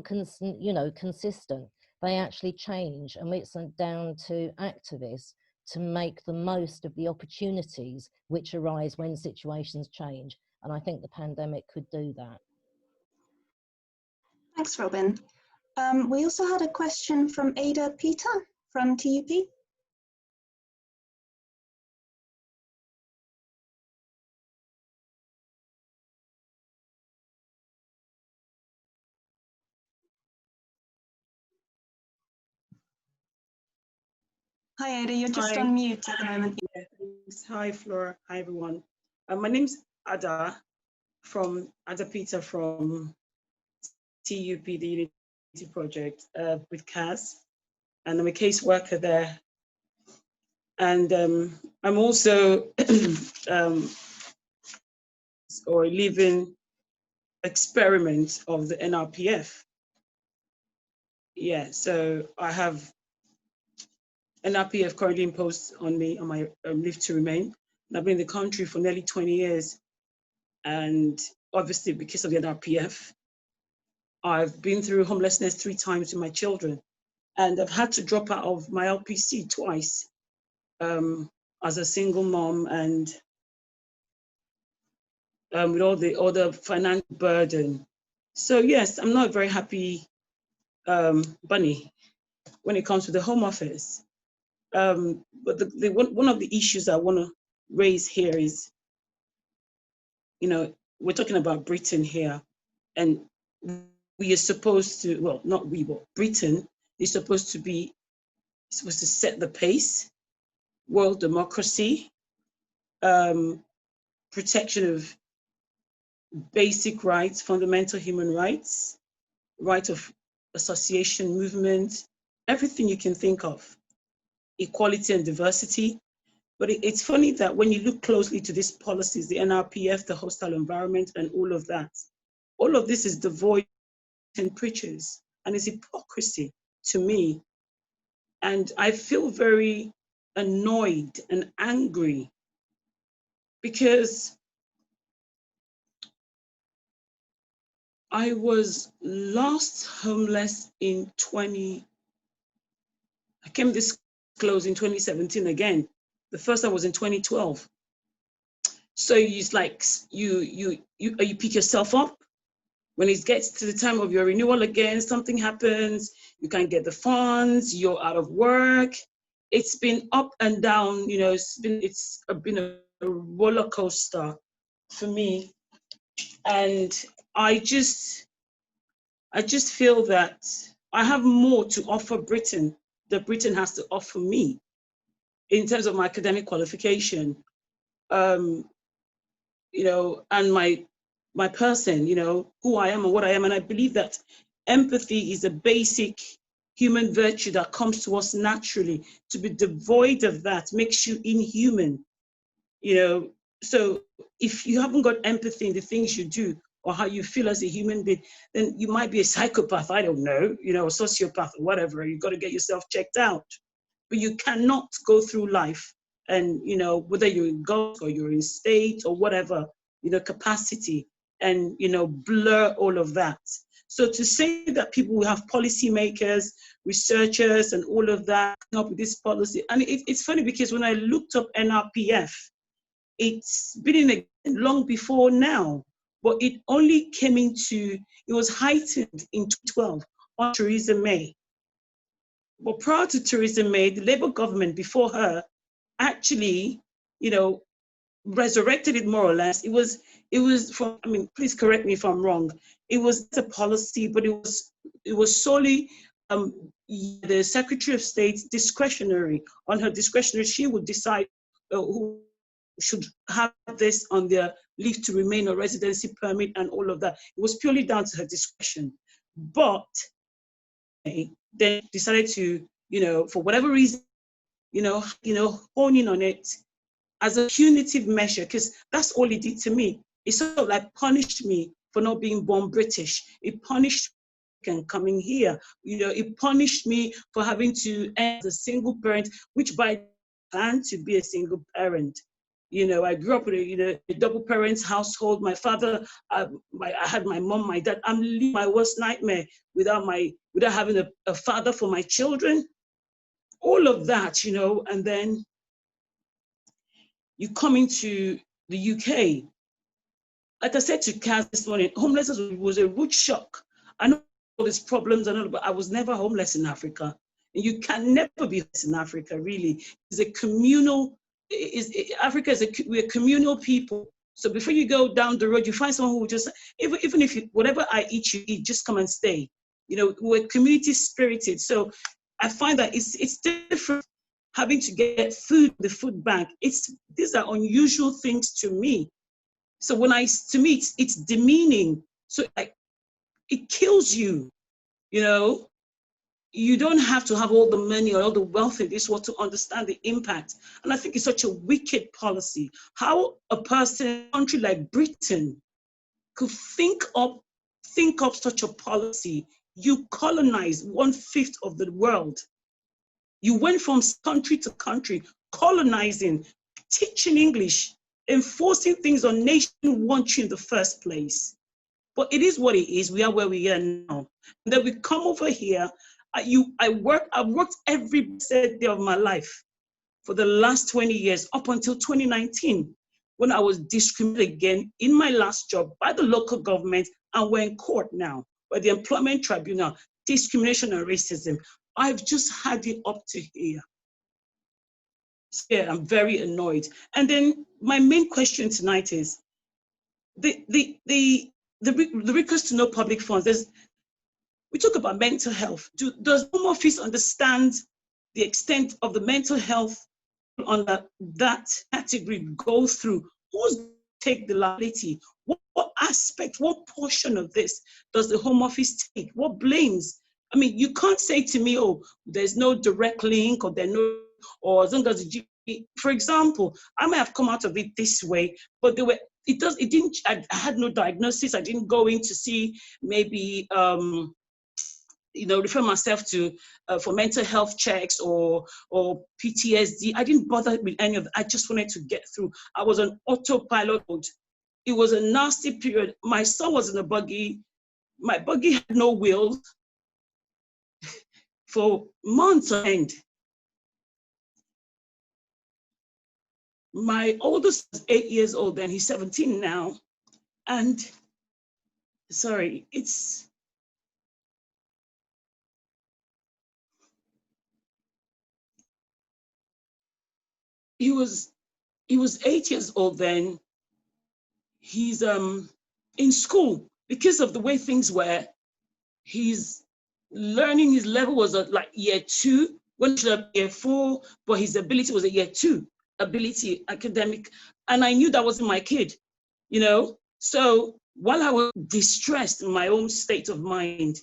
consistent. They actually change, and it's down to activists to make the most of the opportunities which arise when situations change. And I think the pandemic could do that. Thanks, Robin. We also had a question from Ada Peter from TUP. Hi, Ada, you're just on mute at the moment. Yeah, thanks. Hi, Flora. Hi, everyone. My name's Ada Peter from TUP, the Unity Project, with Caz, and I'm a caseworker there. And I'm also or a living experiment of the NRPF. Yeah, so I have NRPF currently imposed on me on my leave to remain. And I've been in the country for nearly 20 years. And obviously because of the NRPF, I've been through homelessness 3 times with my children. And I've had to drop out of my LPC twice as a single mom, and with all the other financial burden. So yes, I'm not a very happy bunny when it comes to the Home Office. But one of the issues I want to raise here is, you know, we're talking about Britain here, and we are supposed to, well, not we, but Britain is supposed to set the pace, world democracy, protection of basic rights, fundamental human rights, right of association, movement, everything you can think of, equality and diversity. But it's funny that when you look closely to these policies, the NRPF, the hostile environment, and all of that, all of this is devoid and preaches, and it's hypocrisy to me. And I feel very annoyed and angry because I was last homeless in I came this close in 2017 again. The first time was in 2012. So it's like you pick yourself up. When it gets to the time of your renewal again, something happens, you can't get the funds, you're out of work. It's been up and down, you know, it's been a roller coaster for me. And I just feel that I have more to offer Britain that Britain has to offer me in terms of my academic qualification, you know, and my person, you know, who I am and what I am. And I believe that empathy is a basic human virtue that comes to us naturally. To be devoid of that makes you inhuman, you know. So if you haven't got empathy in the things you do or how you feel as a human being, then you might be a psychopath, I don't know, you know, a sociopath or whatever. You've got to get yourself checked out. But you cannot go through life and, you know, whether you're in God or you're in state or whatever, you know, capacity, and, you know, blur all of that. So to say that people will have policymakers, researchers, and all of that come up with this policy, and it's funny because when I looked up NRPF, it's been in long before now, but it only came into, it was heightened in 2012 on Theresa May. But prior to Theresa May, the Labour government before her actually, you know, resurrected it more or less. It was from, I mean, please correct me if I'm wrong. It was a policy, but it was solely the Secretary of State's discretionary. On her discretionary, she would decide who should have this on their leave to remain or residency permit and all of that. It was purely down to her discretion. But they decided to, you know, for whatever reason, honing on it as a punitive measure, because that's all it did to me. It sort of like punished me for not being born British. It punished me and coming here. It punished me for having to end as a single parent, which by plan to be a single parent. I grew up with a double parents household. My father, I had my mom, my dad. I'm living my worst nightmare without having a father for my children. All of that, and then you come into the UK. Like I said to Caz this morning, homelessness was a rude shock. I know all these problems, but I was never homeless in Africa. And you can never be homeless in Africa, really. It's a communal, we're communal people. So before you go down the road, you find someone who will just, even if whatever I eat, you eat, just come and stay. We're community spirited. So I find that it's different having to get food, the food bank. These are unusual things to me. So to me, it's demeaning. So it kills you, You don't have to have all the money or all the wealth in this world to understand the impact. And I think it's such a wicked policy. How a person in a country like Britain could think up such a policy. You colonize 1/5 of the world. You went from country to country, colonizing, teaching English, enforcing things on nation want you in the first place. But it is what it is. We are where we are now. And then we come over here. I've worked every day of my life for the last 20 years, up until 2019, when I was discriminated again in my last job by the local government, and we're in court now, by the Employment Tribunal, discrimination and racism. I've just had it up to here. So yeah, I'm very annoyed. And then my main question tonight is the recourse to no public funds. We talk about mental health. Does Home Office understand the extent of the mental health under that category go through? Who's going to take the liability? What aspect, what portion of this does the Home Office take? What blames? I mean, you can't say to me, oh, there's no direct link, or or as long as the GP, for example, I may have come out of it this way, but I had no diagnosis. I didn't go in to see maybe, refer myself to for mental health checks or PTSD. I didn't bother with any of that. I just wanted to get through. I was on autopilot mode. It was a nasty period. My son was in a buggy. My buggy had no wheels for months on end. My oldest is 8 years old, and he's 17 now. And sorry, he was 8 years old then. He's in school. Because of the way things were, his learning, his level was at like year 2, when he was year 4, but his ability was a year 2 ability, academic. And I knew that wasn't my kid, So while I was distressed in my own state of mind,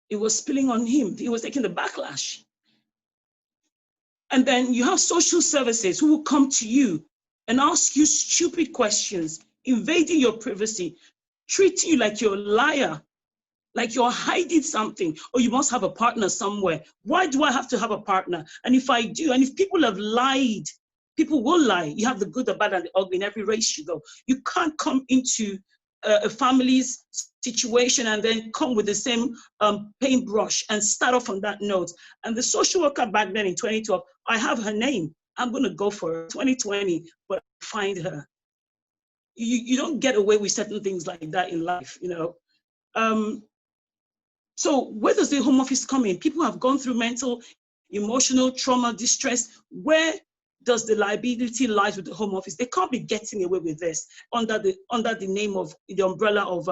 it was spilling on him. He was taking the backlash. And then you have social services who will come to you and ask you stupid questions, invading your privacy, treating you like you're a liar, like you're hiding something, or you must have a partner somewhere. Why do I have to have a partner? And if I do, and if people have lied, people will lie. You have the good, the bad, and the ugly in every race you go. You can't come into a family's situation and then come with the same paintbrush and start off on that note. And the social worker back then in 2012, I have her name. I'm going to go for her, 2020, but find her. You don't get away with certain things like that in life, So where does the Home Office come in? People have gone through mental, emotional trauma, distress. Where does the liability lie with the Home Office? They can't be getting away with this under the name of the umbrella of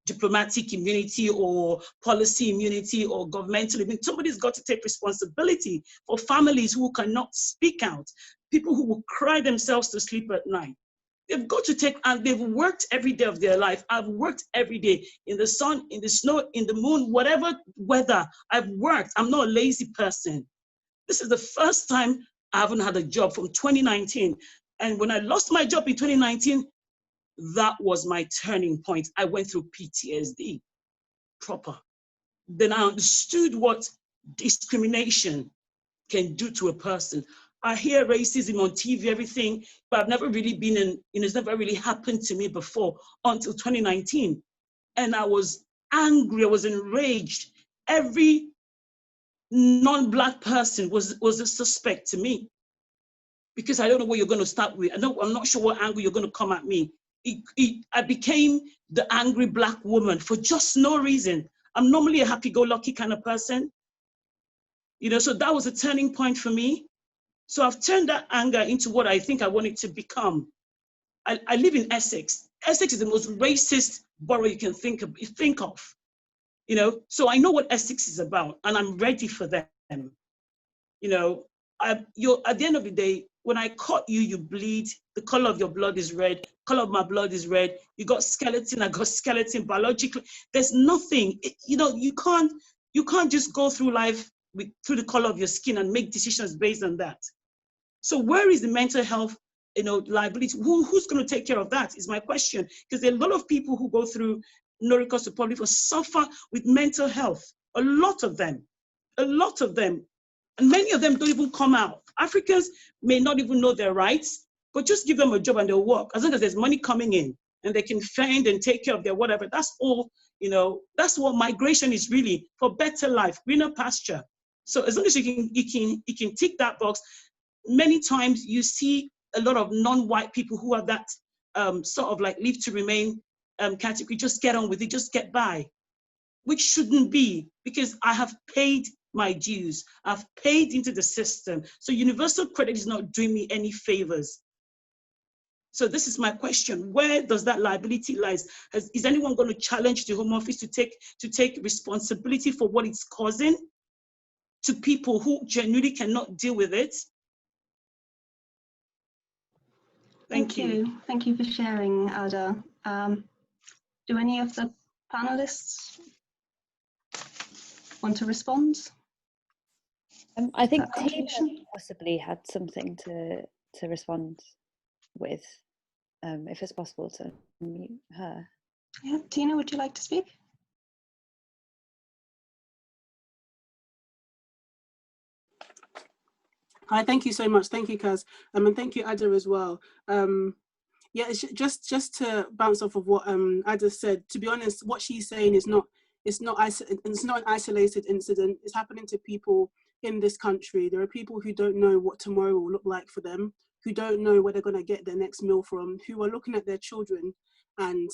diplomatic immunity or policy immunity or governmental immunity. Somebody's got to take responsibility for families who cannot speak out, people who will cry themselves to sleep at night. They've got to take, and they've worked every day of their life. I've worked every day in the sun, in the snow, in the moon, whatever weather. I've worked. I'm not a lazy person. This is the first time I haven't had a job from 2019. And when I lost my job in 2019, that was my turning point. I went through PTSD proper. Then I understood what discrimination can do to a person. I hear racism on TV, everything, but I've never really been in, it's never really happened to me before until 2019. And I was angry, I was enraged. Every non-Black person was a suspect to me, because I don't know what you're going to start with. I'm not sure what angle you're going to come at me. I became the angry Black woman for just no reason. I'm normally a happy-go-lucky kind of person, you know, so that was a turning point for me. So I've turned that anger into what I think I want it to become. I live in Essex. Essex is the most racist borough you can think of, you know, so I know what Essex is about, and I'm ready for them. You know, you're, at the end of the day, when I cut you, you bleed. The color of your blood is red. Color of my blood is red. You got skeleton, I got skeleton. Biologically, there's nothing. You know, you can't just go through life through the color of your skin and make decisions based on that. So where is the mental health, you know, liability? Who's going to take care of that is my question. Because there are a lot of people who go through no recourse to public or suffer with mental health. A lot of them. And many of them don't even come out. Africans may not even know their rights, but just give them a job and they'll work. As long as there's money coming in and they can fend and take care of their whatever, that's all, you know, that's what migration is really, for better life, greener pasture. So as long as you can tick that box, many times you see a lot of non-white people who have that sort of like leave to remain category, just get on with it, just get by, which shouldn't be, because I have paid my dues. I've paid into the system. So universal credit is not doing me any favors. So this is my question. Where does that liability lie? Is anyone going to challenge the Home Office to take responsibility for what it's causing to people who genuinely cannot deal with it? Thank you. Thank you for sharing, Ada. Do any of the panelists want to respond? I think Tina possibly had something to respond with, if it's possible to mute her. Yeah, Tina, would you like to speak? Hi, thank you so much. Thank you, Caz. And thank you, Ada, as well. Yeah, it's just to bounce off of what Ada said. To be honest, what she's saying is it's not an isolated incident. It's happening to people in this country. There are people who don't know what tomorrow will look like for them, who don't know where they're going to get their next meal from, who are looking at their children and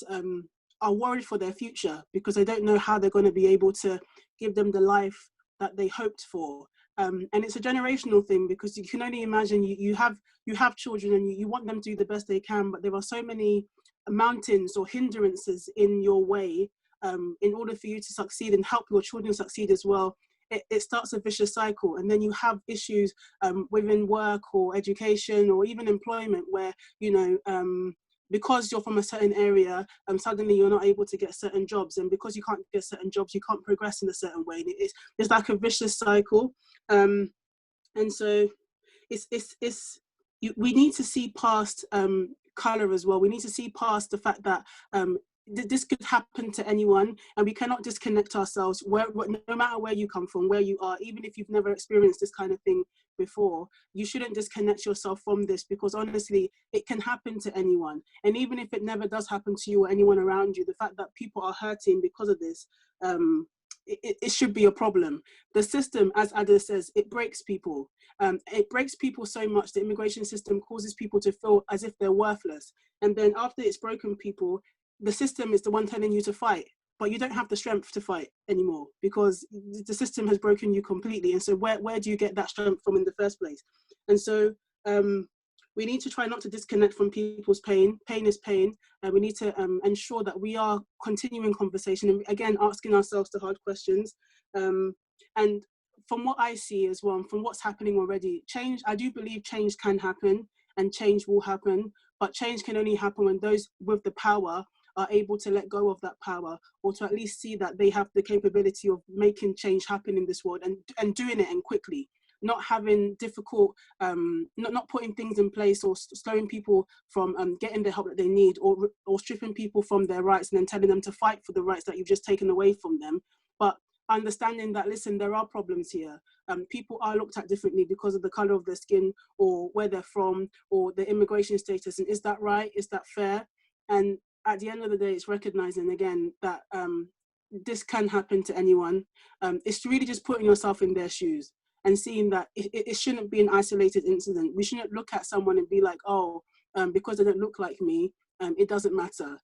are worried for their future because they don't know how they're going to be able to give them the life that they hoped for. And it's a generational thing, because you can only imagine you have children and you want them to do the best they can, but there are so many mountains or hindrances in your way. In order for you to succeed and help your children succeed as well, it starts a vicious cycle. And then you have issues within work or education or even employment where, you know, because you're from a certain area, suddenly you're not able to get certain jobs, and because you can't get certain jobs, you can't progress in a certain way. And it's like a vicious cycle, and so we need to see past color as well. We need to see past the fact that this could happen to anyone, and we cannot disconnect ourselves. No matter where you come from, where you are, even if you've never experienced this kind of thing before, you shouldn't disconnect yourself from this, because honestly, it can happen to anyone. And even if it never does happen to you or anyone around you, the fact that people are hurting because of this, it should be a problem. The system, as Ada says, it breaks people. It breaks people so much. The immigration system causes people to feel as if they're worthless. And then after it's broken people, the system is the one telling you to fight, but you don't have the strength to fight anymore because the system has broken you completely. And so where do you get that strength from in the first place? And so we need to try not to disconnect from people's pain. Pain is pain. We need to ensure that we are continuing conversation and again, asking ourselves the hard questions. And from what I see as well, from what's happening already, change, I do believe change can happen and change will happen, but change can only happen when those with the power are able to let go of that power, or to at least see that they have the capability of making change happen in this world, and doing it, and quickly, not having difficult, not putting things in place, or slowing people from getting the help that they need, or stripping people from their rights and then telling them to fight for the rights that you've just taken away from them. But understanding that, listen, there are problems here. People are looked at differently because of the color of their skin, or where they're from, or their immigration status. And is that right? Is that fair? And at the end of the day, it's recognizing again that this can happen to anyone. It's really just putting yourself in their shoes and seeing that it shouldn't be an isolated incident. We shouldn't look at someone and be like, oh, because they don't look like me, it doesn't matter.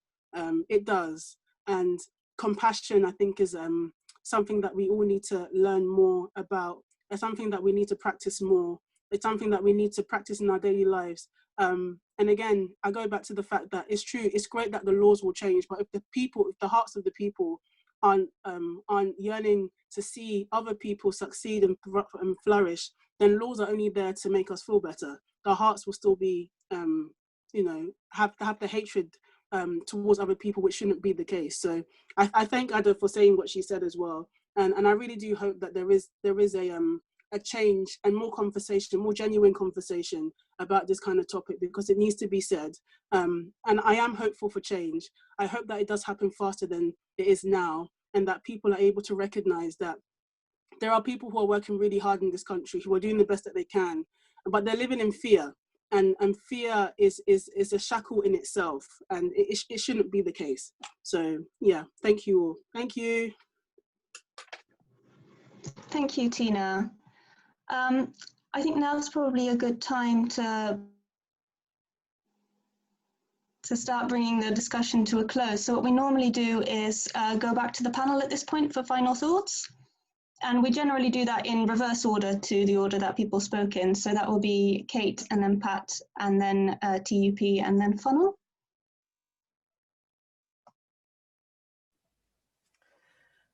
It does. And compassion, I think, is something that we all need to learn more about. It's something that we need to practice more. It's something that we need to practice in our daily lives. And again, I go back to the fact that it's true, it's great that the laws will change, but if the hearts of the people aren't yearning to see other people succeed and flourish, then laws are only there to make us feel better. Our hearts will still be, have the hatred towards other people, which shouldn't be the case. So I thank Ada for saying what she said as well. And I really do hope that there is a change and more conversation, more genuine conversation about this kind of topic, because it needs to be said. And I am hopeful for change. I hope that it does happen faster than it is now, and that people are able to recognize that there are people who are working really hard in this country, who are doing the best that they can, but they're living in fear. And fear is a shackle in itself, and it shouldn't be the case. So yeah, thank you all. Thank you. Thank you, Tina. I think now's probably a good time to start bringing the discussion to a close. So what we normally do is go back to the panel at this point for final thoughts. And we generally do that in reverse order to the order that people spoke in. So that will be Kate, and then Pat, and then TUP, and then funnel.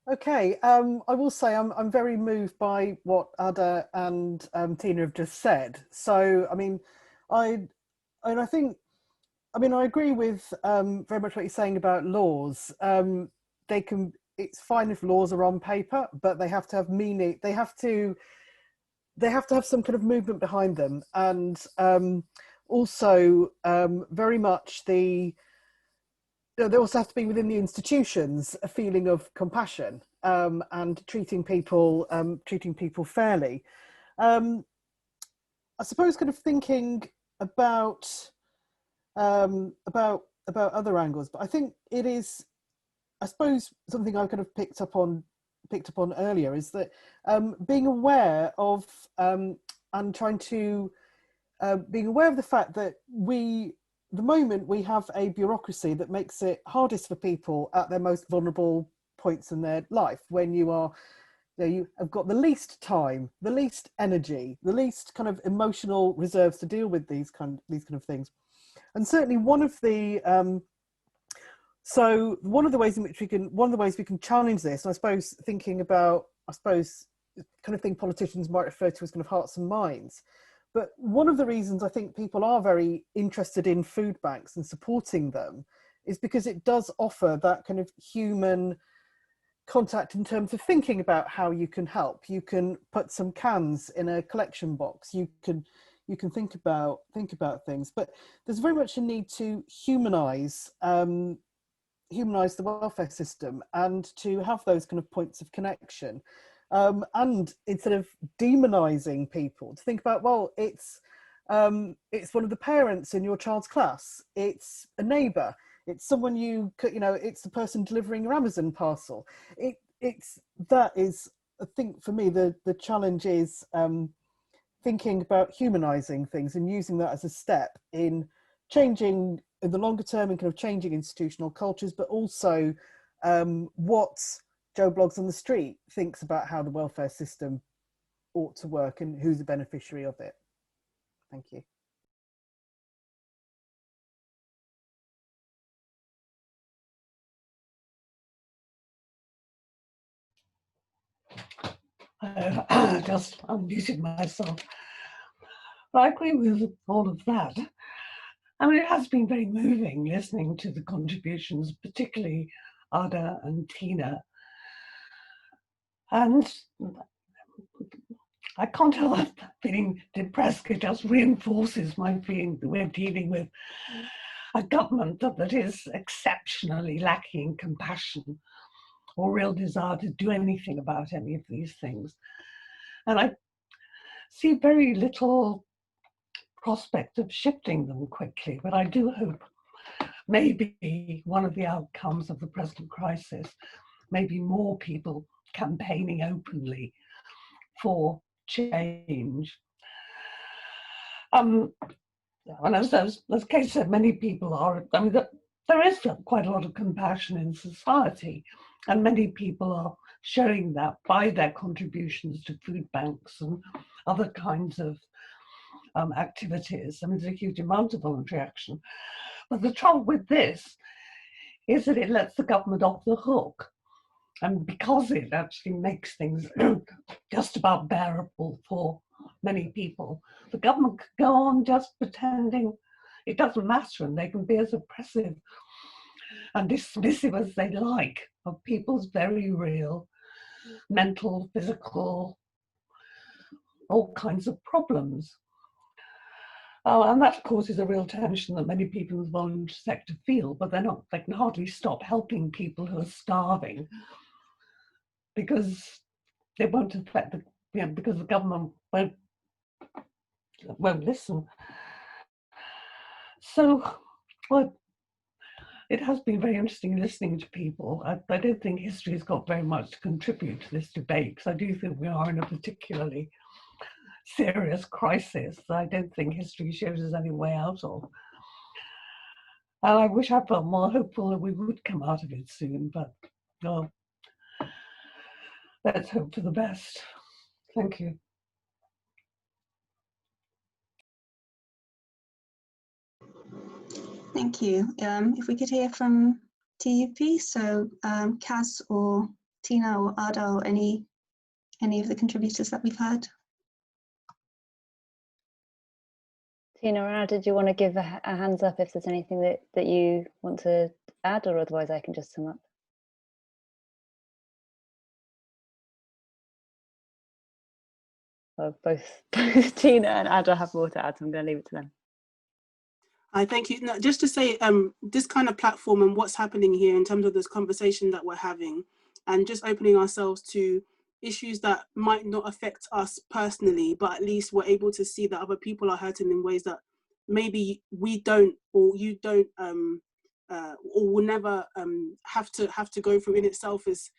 Okay, I will say I'm very moved by what Ada and Tina have just said. So, I mean, I agree with very much what you're saying about laws. It's fine if laws are on paper, but they have to have meaning. They have to have some kind of movement behind them, and also very much they also have to be within the institutions a feeling of compassion and treating people fairly. I suppose kind of thinking about other angles, but I think it is, I suppose, something I kind of picked up on earlier is that being aware of and trying to being aware of the fact that the moment we have a bureaucracy that makes it hardest for people at their most vulnerable points in their life, when you have got the least time, the least energy, the least kind of emotional reserves to deal with these kind of things. And certainly one of the ways we can challenge this, and I suppose thinking about, kind of thing politicians might refer to as kind of hearts and minds. But one of the reasons I think people are very interested in food banks and supporting them is because it does offer that kind of human contact in terms of thinking about how you can help. You can put some cans in a collection box. You can think about things. But there's very much a need to humanize the welfare system and to have those kind of points of connection. And instead of demonizing people, to think about, well, it's one of the parents in your child's class, it's a neighbor, it's someone it's the person delivering your Amazon parcel. That is, I think, for me, the challenge is thinking about humanizing things and using that as a step in changing in the longer term and kind of changing institutional cultures, but also what Joe Bloggs on the street thinks about how the welfare system ought to work and who's a beneficiary of it. Thank you. I just unmuted myself. I agree with all of that. I mean, it has been very moving listening to the contributions, particularly Ada and Tina. And I can't help feeling depressed. It just reinforces my feeling that we're dealing with a government that is exceptionally lacking compassion or real desire to do anything about any of these things. And I see very little prospect of shifting them quickly, but I do hope maybe one of the outcomes of the present crisis may be more people campaigning openly for change. And as Kate said, many people are, I mean, there is quite a lot of compassion in society, and many people are showing that by their contributions to food banks and other kinds of activities. I mean, there's a huge amount of voluntary action. But the trouble with this is that it lets the government off the hook. And because it actually makes things just about bearable for many people, the government can go on just pretending it doesn't matter, and they can be as oppressive and dismissive as they like of people's very real mental, physical, all kinds of problems. And that causes a real tension that many people in the voluntary sector feel, but they can hardly stop helping people who are starving because they won't affect because the government won't listen. So, well, it has been very interesting listening to people. I don't think history has got very much to contribute to this debate, because I do think we are in a particularly serious crisis that I don't think history shows us any way out of. And I wish I felt more hopeful that we would come out of it soon, but well, let's hope for the best. Thank you. Thank you. If we could hear from TUP, so Caz or Tina or Ada or any of the contributors that we've heard. Tina or Ada, did you want to give a hands up if there's anything that you want to add, or otherwise I can just sum up? Well, both Tina and Ada have more to add, so I'm going to leave it to them. Thank you. No, just to say, this kind of platform and what's happening here in terms of this conversation that we're having, and just opening ourselves to issues that might not affect us personally, but at least we're able to see that other people are hurting in ways that maybe we don't, or you don't, or will never have to go through in itself is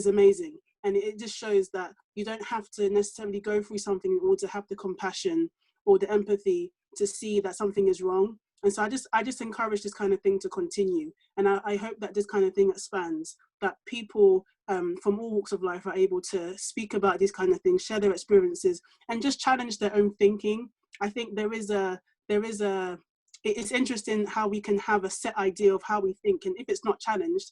amazing. And it just shows that you don't have to necessarily go through something in order to have the compassion or the empathy to see that something is wrong. And so I just encourage this kind of thing to continue. And I hope that this kind of thing expands, that people from all walks of life are able to speak about these kind of things, share their experiences, and just challenge their own thinking. I think it's interesting how we can have a set idea of how we think, and if it's not challenged,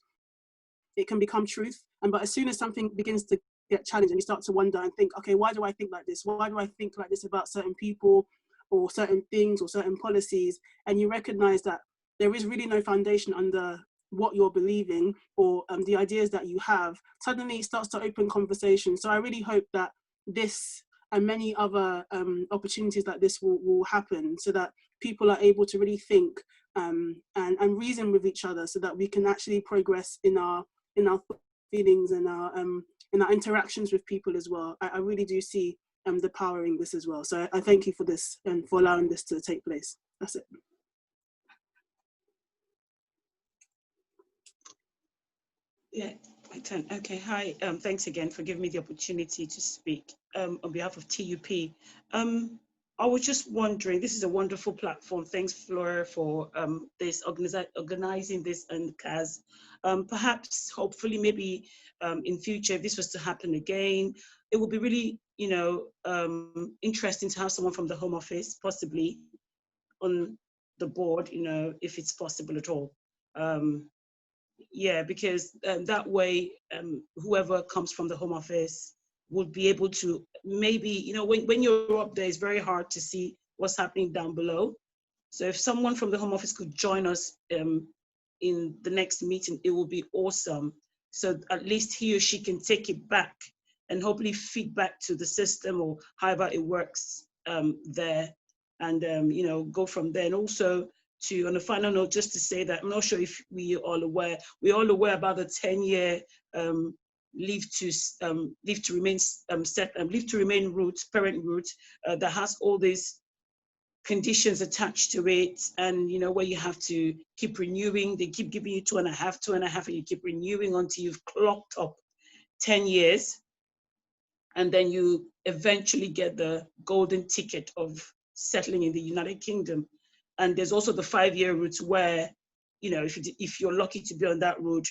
it can become truth. But as soon as something begins to get challenged and you start to wonder and think, okay, why do I think like this? Why do I think like this about certain people or certain things or certain policies? And you recognize that there is really no foundation under what you're believing or the ideas that you have. Suddenly it starts to open conversation. So I really hope that this and many other opportunities like this will happen, so that people are able to really think and reason with each other, so that we can actually progress in our feelings and our interactions with people as well. I really do see the power in this as well. So I thank you for this and for allowing this to take place. That's it. Yeah, my turn. Okay, hi. Thanks again for giving me the opportunity to speak on behalf of TUP. I was just wondering, this is a wonderful platform. Thanks, Flora, for this organizing this, and Caz. Perhaps, hopefully, maybe in future, if this was to happen again, it would be really, interesting to have someone from the Home Office possibly on the board, if it's possible at all. Yeah, because that way, whoever comes from the Home Office would be able to maybe, when you're up there, it's very hard to see what's happening down below. So if someone from the Home Office could join us in the next meeting, it will be awesome. So at least he or she can take it back and hopefully feed back to the system or however it works there, and you know, go from there. And also, to, on a final note, just to say that I'm not sure if we're all aware about the 10-year leave to remain route, parent route, that has all these conditions attached to it, and you know, where you have to keep renewing. They keep giving you 2.5, and you keep renewing until you've clocked up 10 years, and then you eventually get the golden ticket of settling in the United Kingdom. And there's also the 5-year route where, you know, if you're lucky to be on that route,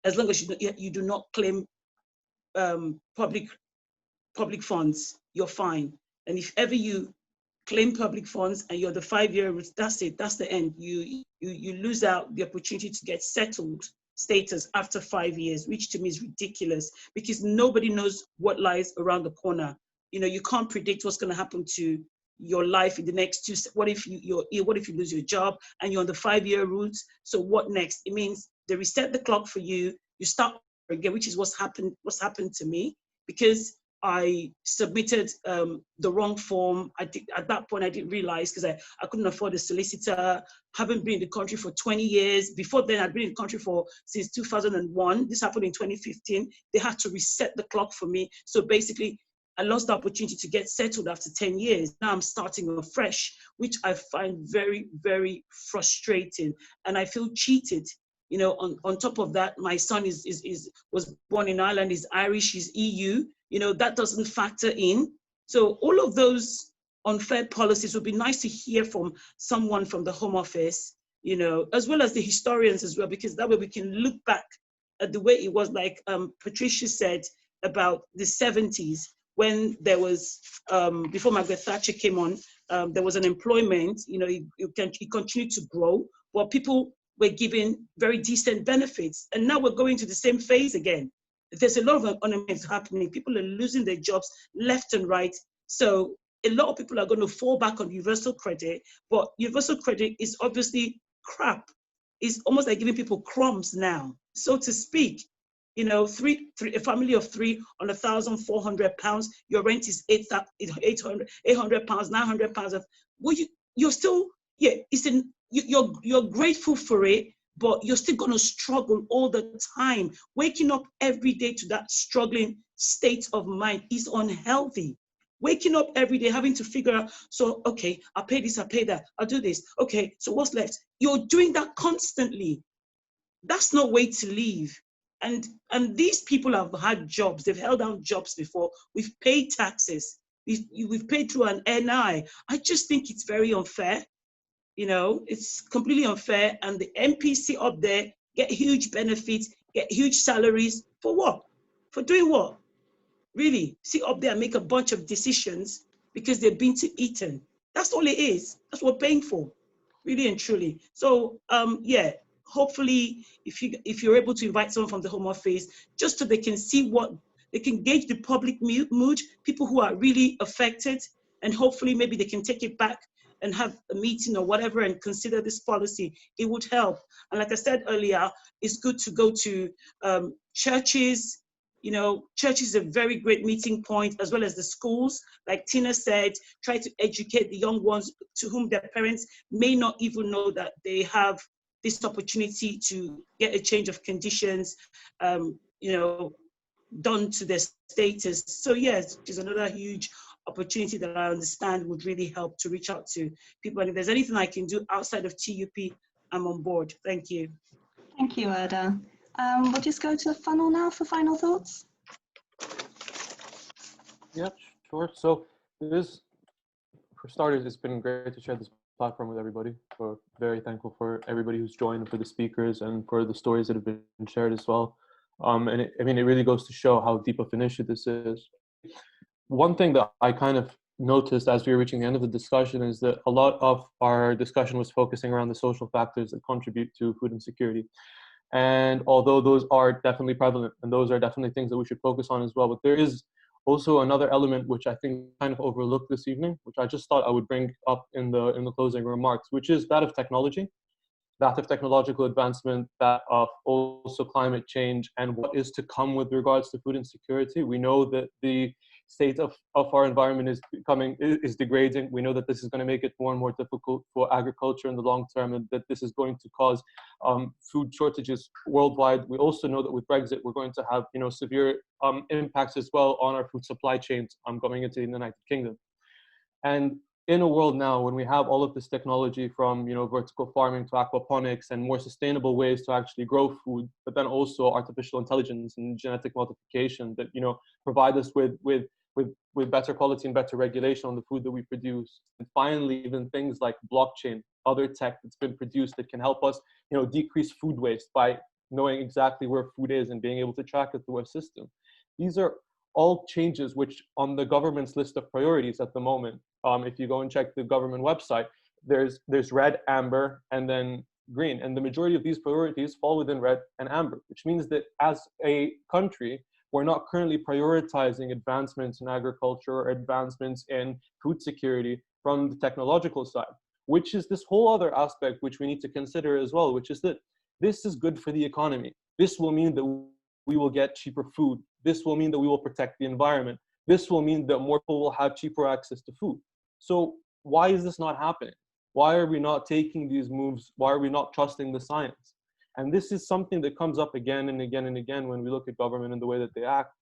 as long as you do not claim public funds, you're fine. And if ever you claim public funds and you're the 5-year route, that's it, that's the end. You lose out the opportunity to get settled status after 5 years, which to me is ridiculous, because nobody knows what lies around the corner. You know, you can't predict what's going to happen to your life in the next 2. What if you lose your job and you're on the 5-year route? So what next? It means they reset the clock for you. You start again, which is what's happened to me, because I submitted the wrong form. At that point, I didn't realize, because I couldn't afford a solicitor. Haven't been in the country for 20 years. Before then, I'd been in the country since 2001. This happened in 2015. They had to reset the clock for me. So basically, I lost the opportunity to get settled after 10 years. Now I'm starting afresh, which I find very, very frustrating. And I feel cheated. You know, on top of that, my son was born in Ireland, is Irish, he's EU. You know, that doesn't factor in. So all of those unfair policies would be nice to hear from someone from the Home Office, you know, as well as the historians as well, because that way we can look back at the way it was, like Patricia said, about the 70s, when there was, before Margaret Thatcher came on, there was an employment, you know, it continued to grow, but people were given very decent benefits. And now we're going to the same phase again. There's a lot of unemployment happening. People are losing their jobs left and right. So a lot of people are going to fall back on universal credit, but universal credit is obviously crap. It's almost like giving people crumbs now, so to speak. You know, a family of 3 on £1,400, your rent is £800, £900. Well, you're still, yeah, you're grateful for it, but you're still going to struggle all the time. Waking up every day to that struggling state of mind is unhealthy. Waking up every day having to figure out, so, okay, I'll pay this, I'll pay that, I'll do this. Okay, so what's left? You're doing that constantly. That's no way to live. And these people have had jobs. They've held down jobs before. We've paid taxes. We've paid through an NI. I just think it's very unfair. You know, it's completely unfair. And the MPs up there get huge benefits, get huge salaries. For what? For doing what? Really? Sit up there and make a bunch of decisions because they've been to Eton. That's all it is. That's what we're paying for, really and truly. So, yeah, hopefully, if you're able to invite someone from the Home Office, just so they can see what, they can gauge the public mood, people who are really affected, and hopefully maybe they can take it back and have a meeting or whatever and consider this policy. It would help. And like I said earlier, it's good to go to churches. You know, church is a very great meeting point, as well as the schools. Like Tina said, try to educate the young ones to whom their parents may not even know that they have this opportunity to get a change of conditions, you know, done to their status. So yes, there's another huge opportunity that I understand would really help to reach out to people. And if there's anything I can do outside of TUP, I'm on board. Thank you. Thank you, Erda. We'll just go to the funnel now for final thoughts. Yeah, sure. So this, for starters, it's been great to share this platform with everybody. We're very thankful for everybody who's joined, for the speakers, and for the stories that have been shared as well. And I mean, it really goes to show how deep of an issue this is. One thing that I kind of noticed as we were reaching the end of the discussion is that a lot of our discussion was focusing around the social factors that contribute to food insecurity. And although those are definitely prevalent, and those are definitely things that we should focus on as well, but there is Also, another element which I think kind of overlooked this evening, which I just thought I would bring up in the closing remarks, which is that of technology, that of technological advancement, that of also climate change, and what is to come with regards to food insecurity. We know that the state of our environment is degrading. We know that this is going to make it more and more difficult for agriculture in the long term, and that this is going to cause food shortages worldwide. We also know that with Brexit, we're going to have severe impacts as well on our food supply chains going into the United Kingdom. And in a world now when we have all of this technology from vertical farming to aquaponics and more sustainable ways to actually grow food, but then also artificial intelligence and genetic modification that provide us with better quality and better regulation on the food that we produce. And finally, even things like blockchain, other tech that's been produced that can help us decrease food waste by knowing exactly where food is and being able to track it through a system. These are all changes which on the government's list of priorities at the moment, if you go and check the government website, there's red, amber, and then green. And the majority of these priorities fall within red and amber, which means that as a country, we're not currently prioritizing advancements in agriculture or advancements in food security from the technological side, which is this whole other aspect which we need to consider as well, which is that this is good for the economy. This will mean that we will get cheaper food. This will mean that we will protect the environment. This will mean that more people will have cheaper access to food. So why is this not happening? Why are we not taking these moves? Why are we not trusting the science? And this is something that comes up again and again and again when we look at government and the way that they act.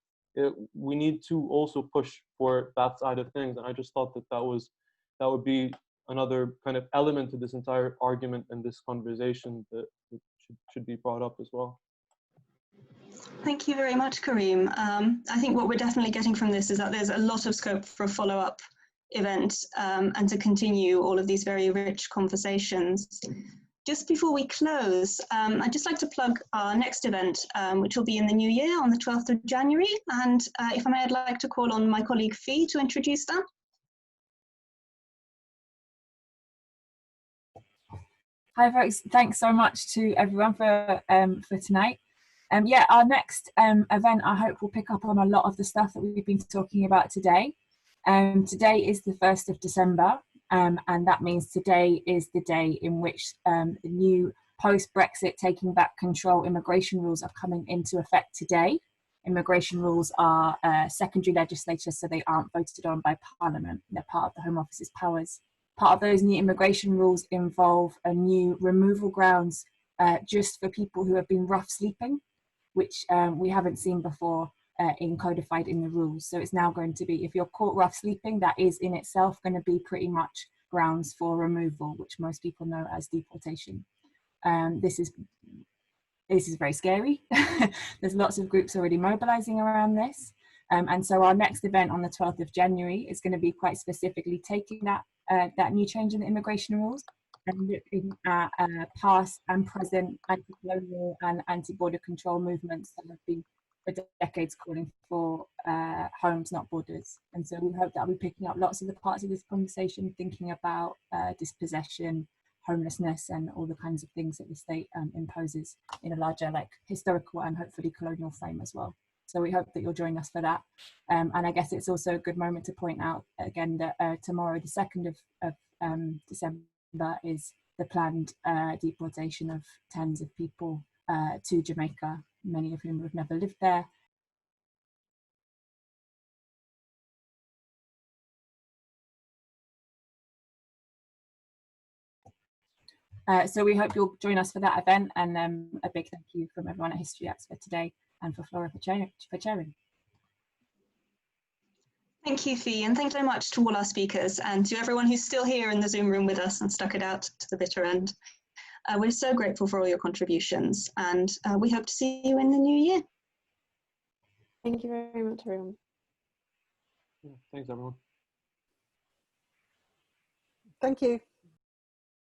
We need to also push for that side of things. And I just thought that would be another kind of element to this entire argument and this conversation that should be brought up as well. Thank you very much, Kareem. I think what we're definitely getting from this is that there's a lot of scope for a follow-up event and to continue all of these very rich conversations. Just before we close, I'd just like to plug our next event, which will be in the new year on the 12th of January. And if I may, I'd like to call on my colleague Fee to introduce that. Hi folks, thanks so much to everyone for tonight. Yeah, our next event I hope will pick up on a lot of the stuff that we've been talking about today. Today is the 1st of December, and that means today is the day in which the new post-Brexit taking back control immigration rules are coming into effect today. Immigration rules are secondary legislation, so they aren't voted on by Parliament. They're part of the Home Office's powers. Part of those new immigration rules involve a new removal grounds just for people who have been rough sleeping, which we haven't seen before codified in the rules. So it's now going to be, if you're caught rough sleeping, that is in itself going to be pretty much grounds for removal, which most people know as deportation. This is very scary. There's lots of groups already mobilizing around this. And so our next event on the 12th of January is going to be quite specifically taking that new change in the immigration rules and looking at past and present anti-colonial and anti-border control movements that have been for decades calling for homes, not borders. And so we hope that we'll be picking up lots of the parts of this conversation, thinking about dispossession, homelessness, and all the kinds of things that the state imposes in a larger, like, historical and hopefully colonial frame as well. So we hope that you'll join us for that. And I guess it's also a good moment to point out again that tomorrow, the 2nd of December, is the planned deportation of tens of people to Jamaica, many of whom have never lived there. So we hope you'll join us for that event, and a big thank you from everyone at History Acts for today, and for Flora for chairing. Thank you, Fee, and thanks so much to all our speakers and to everyone who's still here in the Zoom room with us and stuck it out to the bitter end. We're so grateful for all your contributions, and we hope to see you in the new year. Thank you very much, everyone. Yeah, thanks, everyone. Thank you.